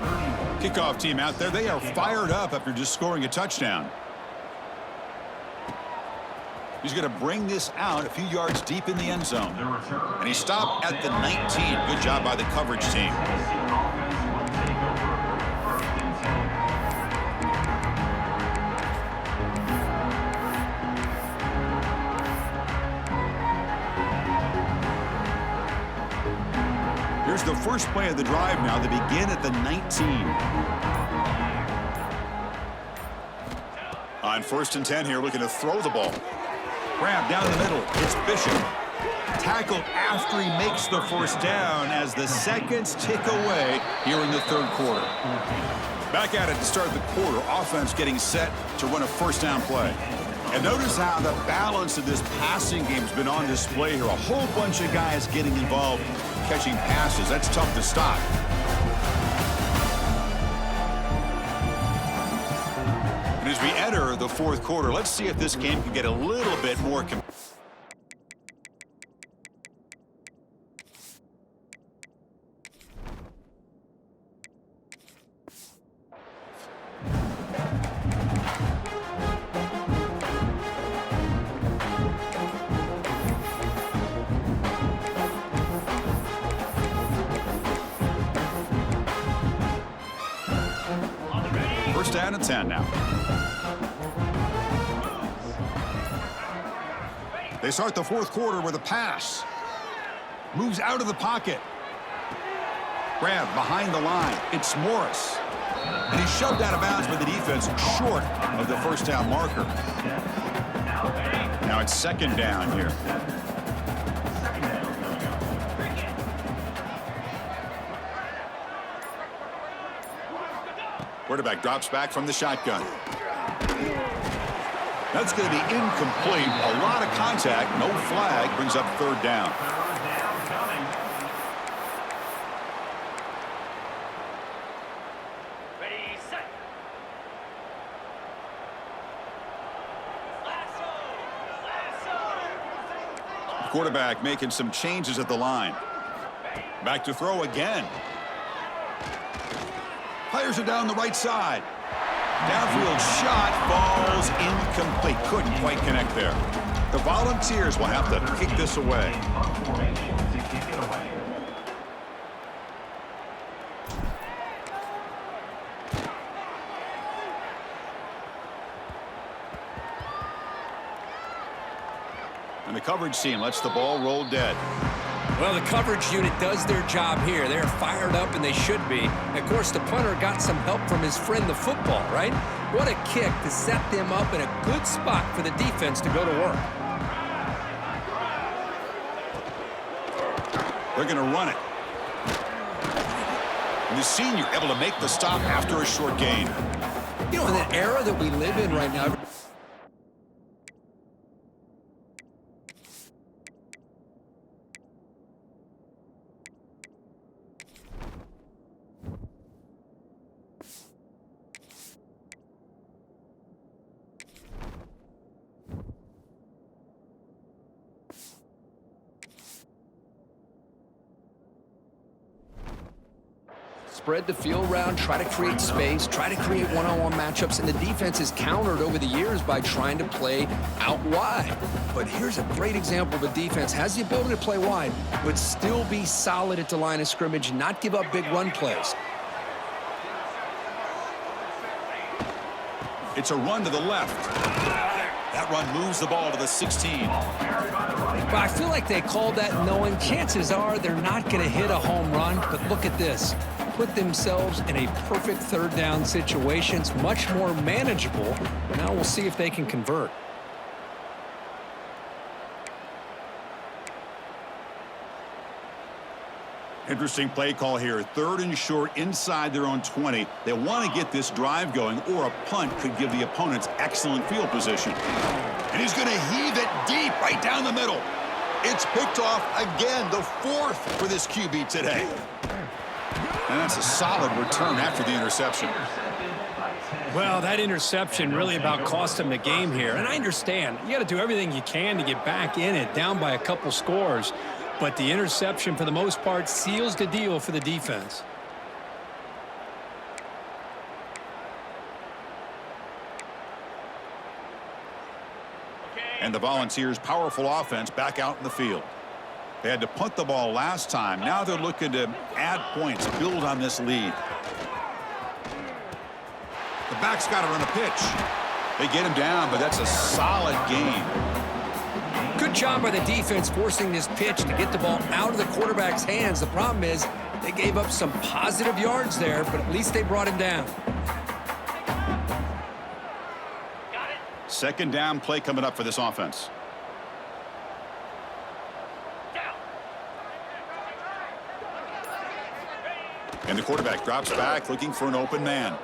Kickoff team out there, they are fired up after just scoring a touchdown. He's going to bring this out a few yards deep in the end zone. And he stopped at the 19. Good job by the coverage team. Here's the first play of the drive now. They begin at the 19. On 1st and 10 here, looking to throw the ball. Grab down the middle. It's Bishop. Tackled after he makes the 1st down as the seconds tick away here in the 3rd quarter. Back at it to start the quarter. Offense getting set to run a 1st down play. And notice how the balance of this passing game has been on display here. A whole bunch of guys getting involved catching passes. That's tough to stop. And as we enter the 4th quarter, let's see if this game can get a little bit more First down and 10 now. They start the 4th quarter with a pass. Moves out of the pocket. Grab behind the line. It's Morris. And he's shoved out of bounds by the defense short of the 1st down marker. Now it's 2nd down here. Quarterback drops back from the shotgun. That's going to be incomplete. A lot of contact. No flag. Brings up 3rd down. Ready, set. Quarterback making some changes at the line. Back to throw again. Fires it down the right side. Downfield shot falls incomplete. Couldn't quite connect there. The Volunteers will have to kick this away. And the coverage team lets the ball roll dead. Well, the coverage unit does their job here. They're fired up, and they should be. And of course, the punter got some help from his friend, the football, right? What a kick to set them up in a good spot for the defense to go to work. They're going to run it. And the senior able to make the stop after a short gain. You know, in the era that we live in right now, spread the field around, try to create space, try to create one-on-one matchups, and the defense is countered over the years by trying to play out wide. But here's a great example of a defense has the ability to play wide, but still be solid at the line of scrimmage, not give up big run plays. It's a run to the left. That run moves the ball to the 16. But I feel like they called that knowing chances are they're not going to hit a home run, but look at this. Put themselves in a perfect third down situation. It's much more manageable. Now we'll see if they can convert. Interesting play call here. 3rd and short inside their own 20. They want to get this drive going, or a punt could give the opponents excellent field position. And he's going to heave it deep right down the middle. It's picked off again, the 4th for this QB today. And that's a solid return after the interception. Well, that interception really about cost him the game here. And I understand. You got to do everything you can to get back in it, down by a couple scores. But the interception, for the most part, seals the deal for the defense. And the Volunteers' powerful offense back out in the field. They had to punt the ball last time. Now they're looking to add points, build on this lead. The back's got to run a pitch. They get him down, but that's a solid gain. Good job by the defense forcing this pitch to get the ball out of the quarterback's hands. The problem is they gave up some positive yards there, but at least they brought him down. Got it. 2nd down play coming up for this offense. Down. And the quarterback drops back looking for an open man.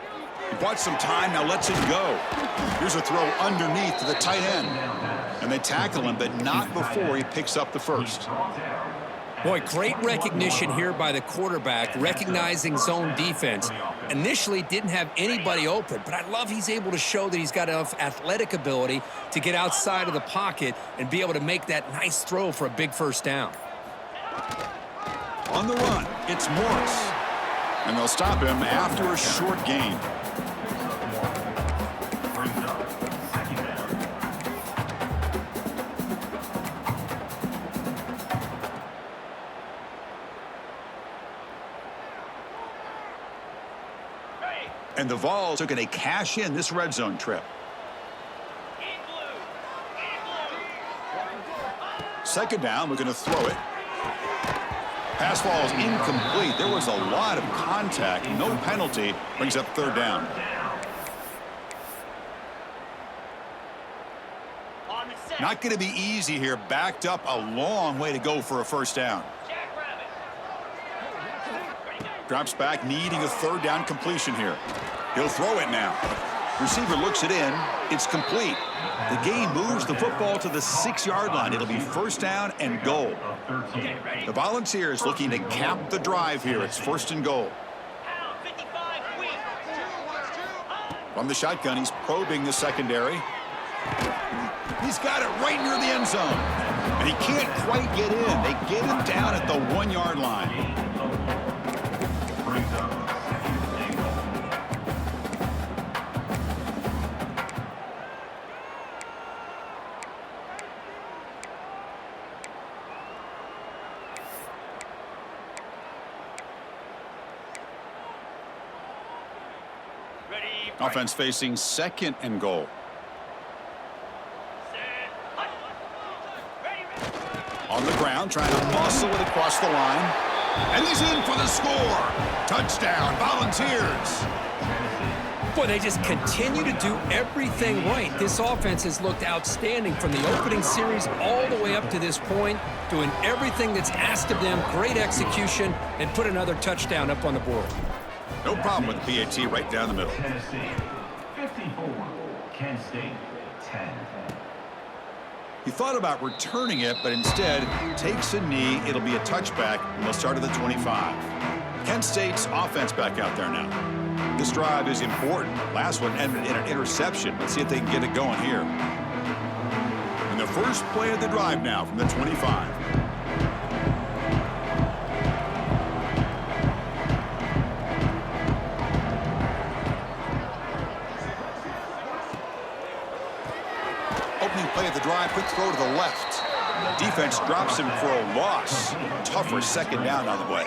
He bought some time, now lets it go. Here's a throw underneath to the tight end. And they tackle him, but not before he picks up the first. Boy, great recognition here by the quarterback, recognizing zone defense. Initially didn't have anybody open, but I love he's able to show that he's got enough athletic ability to get outside of the pocket and be able to make that nice throw for a big first down. On the run, it's Morris. And they'll stop him after a short gain. And the Vols are going to cash in this red zone trip. In blue. In blue. 2nd down, we're going to throw it. Pass falls incomplete. There was a lot of contact. No penalty. Brings up 3rd down. On the set. Not going to be easy here. Backed up a long way to go for a first down. Jackrabbit. Ready, go. Drops back, needing a 3rd down completion here. He'll throw it now. Receiver looks it in. It's complete. The game moves the football to the 6-yard line. It'll be 1st down and goal. Okay, ready. The Volunteers looking to cap the drive here. It's 1st and goal. Pound 55 wing. From the shotgun, he's probing the secondary. He's got it right near the end zone. And he can't quite get in. They get him down at the 1-yard line. Brings up second and goal. Ready. Offense facing 2nd and goal. Set. Hut. Ready. On the ground, trying to muscle it across the line. And he's in for the score. Touchdown, Volunteers. Boy, they just continue to do everything right. This offense has looked outstanding from the opening series all the way up to this point, doing everything that's asked of them, great execution, and put another touchdown up on the board. No problem with the PAT right down the middle. Tennessee 54, Kent State 10. He thought about returning it, but instead takes a knee. It'll be a touchback, and they'll start at the 25. Kent State's offense back out there now. This drive is important. Last one ended in an interception. Let's see if they can get it going here. And the first play of the drive now from the 25. Opening play of the drive, quick throw to the left. Defense drops him for a loss. Tougher 2nd down on the way.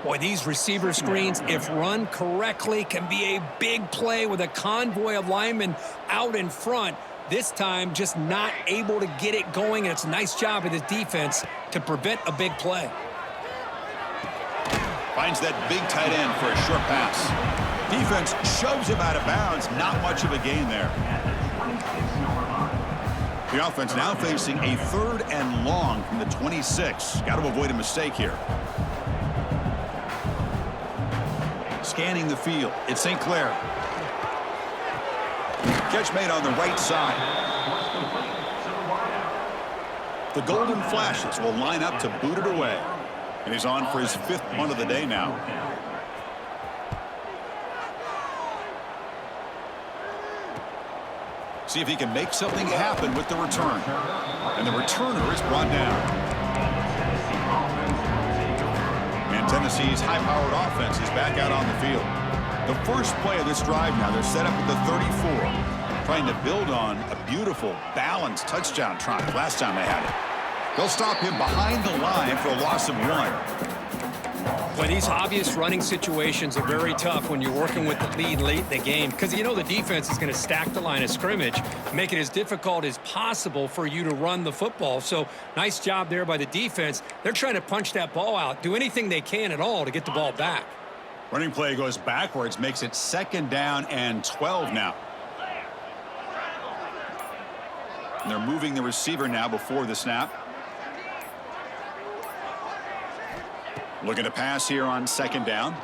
Boy, these receiver screens, if run correctly, can be a big play with a convoy of linemen out in front. This time, just not able to get it going, and it's a nice job of the defense to prevent a big play. Finds that big tight end for a short pass. Defense shoves him out of bounds. Not much of a gain there. The offense now facing a 3rd and long from the 26. Got to avoid a mistake here. Scanning the field. It's St. Clair. Catch made on the right side. The Golden Flashes will line up to boot it away. And he's on for his 5th punt of the day now. See if he can make something happen with the return. And the returner is brought down. And Tennessee's high-powered offense is back out on the field. The first play of this drive now, they're set up at the 34, trying to build on a beautiful, balanced touchdown drive last time they had it. They'll stop him behind the line for a loss of 1. Boy, these obvious running situations are very tough when you're working with the lead late in the game because you know the defense is going to stack the line of scrimmage, make it as difficult as possible for you to run the football. So nice job there by the defense. They're trying to punch that ball out, do anything they can at all to get the ball back. Running play goes backwards, makes it 2nd down and 12 now. And they're moving the receiver now before the snap. Looking to pass here on 2nd down.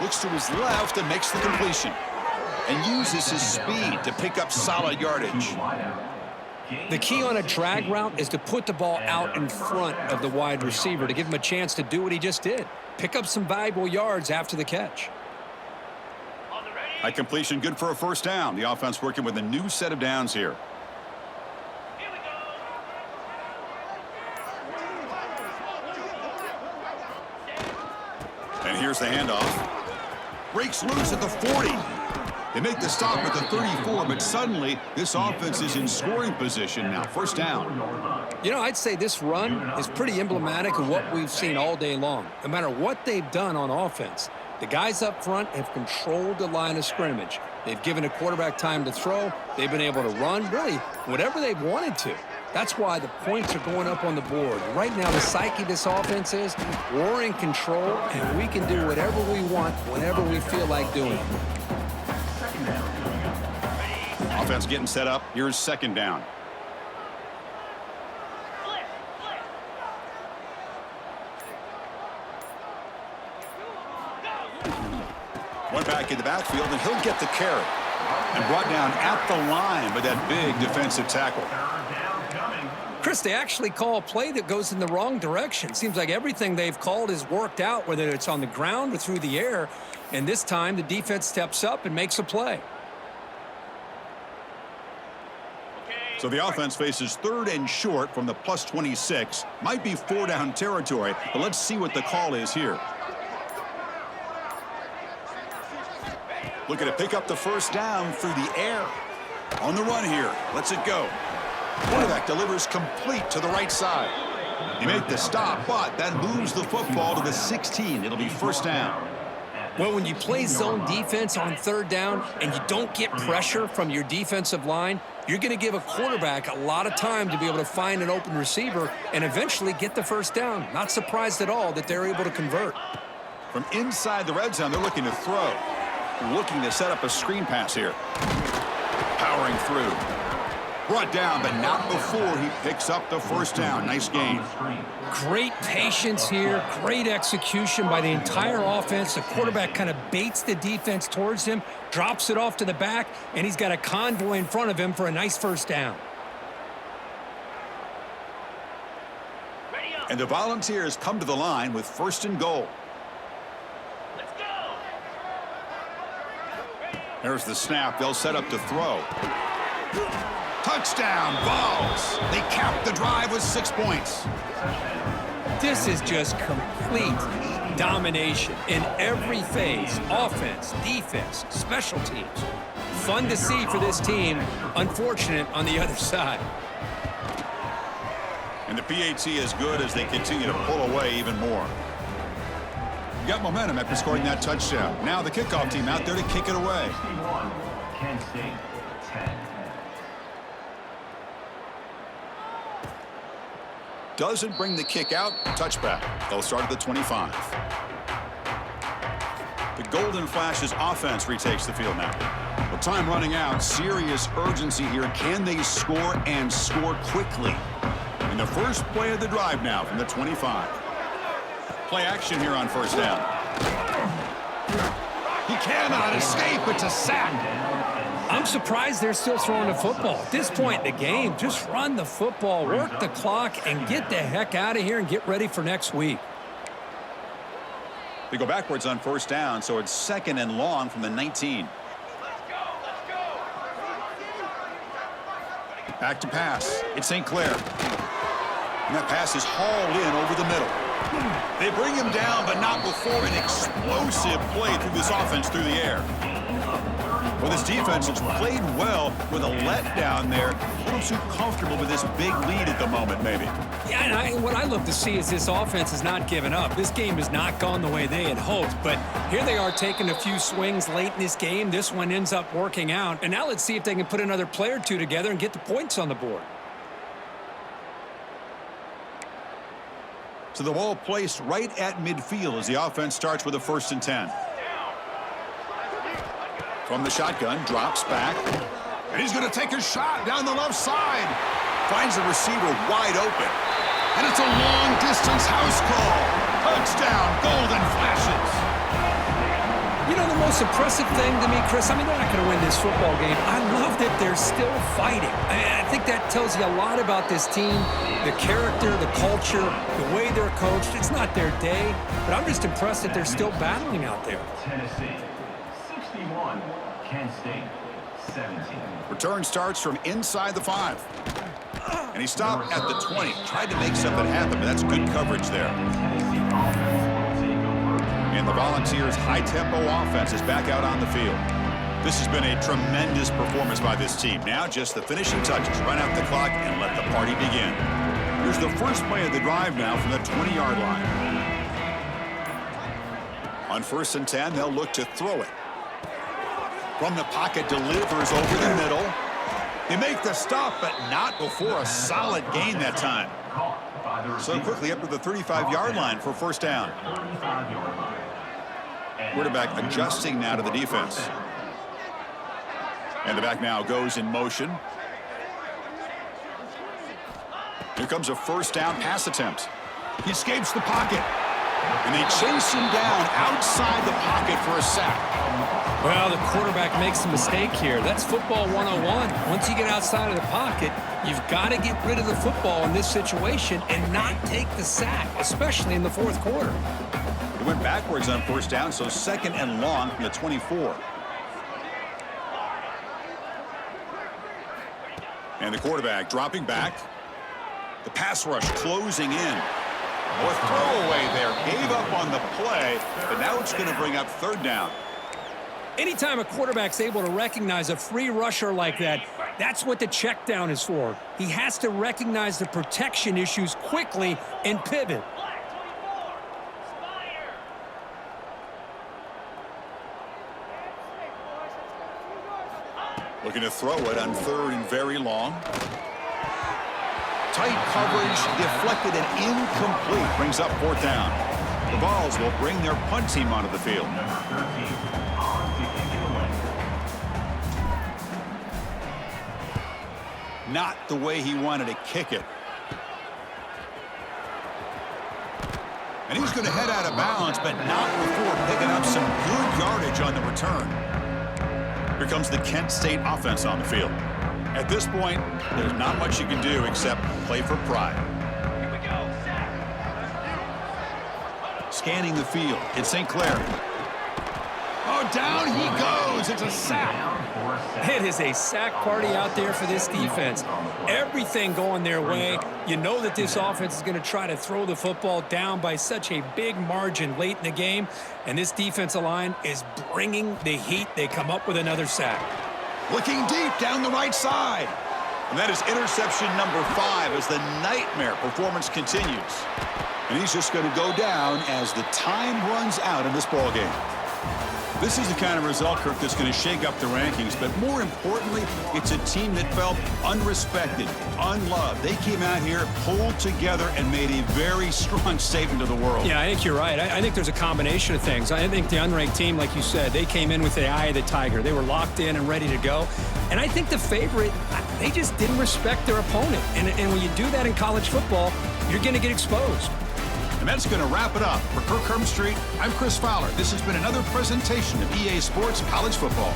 Looks to his left and makes the completion. And uses his speed to pick up solid yardage. The key on a drag route is to put the ball out in front of the wide receiver to give him a chance to do what he just did. Pick up some valuable yards after the catch. High completion, good for a 1st down. The offense working with a new set of downs here. And here's the handoff. Breaks loose at the 40. They make the stop at the 34, but suddenly this offense is in scoring position now. 1st down. You know, I'd say this run is pretty emblematic of what we've seen all day long. No matter what they've done on offense, the guys up front have controlled the line of scrimmage. They've given a quarterback time to throw. They've been able to run, really, whatever they've wanted to. That's why the points are going up on the board. Right now, the psyche of this offense is we're in control, and we can do whatever we want whenever we feel like doing it. Offense getting set up. Here's 2nd down. One back in the backfield, and he'll get the carry. And brought down at the line by that big defensive tackle. Chris, they actually call a play that goes in the wrong direction. Seems like everything they've called has worked out, whether it's on the ground or through the air. And this time, the defense steps up and makes a play. So the offense faces 3rd and short from the +26. Might be 4-down territory, but let's see what the call is here. Looking to pick up the first down through the air. On the run here. Lets it go. Quarterback delivers complete to the right side. He made the stop, but that moves the football to the 16. It'll be first down. Well, when you play zone defense on 3rd down and you don't get pressure from your defensive line, you're going to give a quarterback a lot of time to be able to find an open receiver and eventually get the first down. Not surprised at all that they're able to convert. From inside the red zone, they're looking to throw. Looking to set up a screen pass here. Powering through. Brought down, but not before he picks up the first down. Nice gain. Great patience here. Great execution by the entire offense. The quarterback kind of baits the defense towards him, drops it off to the back, and he's got a convoy in front of him for a nice first down. And the Volunteers come to the line with 1st and goal. Let's go. There's the snap. They'll set up to throw. Touchdown, Vols. They cap the drive with 6 points. This is just complete domination in every phase. Offense, defense, special teams. Fun to see for this team. Unfortunate on the other side. And the PAT is good as they continue to pull away even more. Got momentum after scoring that touchdown. Now the kickoff team out there to kick it away. 61, Kent State, 10. Doesn't bring the kick out. Touchback. They'll start at the 25. The Golden Flashes offense retakes the field now. With time running out, serious urgency here. Can they score and score quickly? In the first play of the drive now from the 25. Play action here on first down. He cannot escape. It's a sack. I'm surprised they're still throwing the football. At this point in the game, just run the football, work the clock, and get the heck out of here and get ready for next week. They go backwards on first down, so it's 2nd and long from the 19. Back to pass. It's St. Clair. And that pass is hauled in over the middle. They bring him down, but not before an explosive play through this offense through the air. Well, this defense has played well with a letdown there. A little too comfortable with this big lead at the moment, maybe. Yeah, and what I love to see is this offense has not given up. This game has not gone the way they had hoped, but here they are taking a few swings late in this game. This one ends up working out, and now let's see if they can put another play or two together and get the points on the board. So the ball placed right at midfield as the offense starts with a 1st and 10. From the shotgun, drops back. And he's going to take a shot down the left side. Finds the receiver wide open. And it's a long-distance house call. Touchdown, Golden Flashes. You know, the most impressive thing to me, Chris, I mean, they're not going to win this football game. I love that they're still fighting. I think that tells you a lot about this team, the character, the culture, the way they're coached. It's not their day, but I'm just impressed that they're still battling out there. Tennessee, 61, Kent State, 17. Return starts from inside the 5. And he stopped at the 20. Tried to make something happen, but that's good coverage there. And the Volunteers' high-tempo offense is back out on the field. This has been a tremendous performance by this team. Now just the finishing touches. Run out the clock and let the party begin. Here's the first play of the drive now from the 20-yard line. On 1st and 10, they'll look to throw it. From the pocket, delivers over the middle. They make the stop, but not before a solid gain that time. So quickly up to the 35-yard line for first down. Quarterback adjusting now to the defense. And the back now goes in motion. Here comes a first down pass attempt. He escapes the pocket. And they chase him down outside the pocket for a sack. Well, the quarterback makes a mistake here. That's football 101. Once you get outside of the pocket, you've got to get rid of the football in this situation and not take the sack, especially in the fourth quarter. He went backwards on first down, so 2nd and long from the 24. And the quarterback dropping back. The pass rush closing in. Oh, a throwaway there. Gave up on the play, but now it's going to bring up third down. Anytime a quarterback's able to recognize a free rusher like that, that's what the check down is for. He has to recognize the protection issues quickly and pivot. Black 24. Spire. Looking to throw it on third and very long. Tight coverage, deflected and incomplete. Brings up fourth down. The Vols will bring their punt team onto the field. Number 13 on to kick it away. Not the way he wanted to kick it. And he's going to head out of bounds, but not before picking up some good yardage on the return. Here comes the Kent State offense on the field. At this point, there's not much you can do except play for pride. Here we go. Sack. Scanning the field. It's St. Clair. Oh, down he goes. It's a sack. It is a sack party out there for this defense. Everything going their way. You know that this offense is going to try to throw the football down by such a big margin late in the game. And this defensive line is bringing the heat. They come up with another sack. Looking deep down the right side. And that is interception number 5 as the nightmare performance continues. And he's just going to go down as the time runs out in this ballgame. This is the kind of result, Kirk, that's going to shake up the rankings. But more importantly, it's a team that felt unrespected, unloved. They came out here, pulled together, and made a very strong statement to the world. Yeah, I think you're right. I think there's a combination of things. I think the unranked team, like you said, they came in with the eye of the tiger. They were locked in and ready to go. And I think the favorite, they just didn't respect their opponent. And when you do that in college football, you're going to get exposed. And that's going to wrap it up. For Kirk Street, I'm Chris Fowler. This has been another presentation of EA Sports College Football.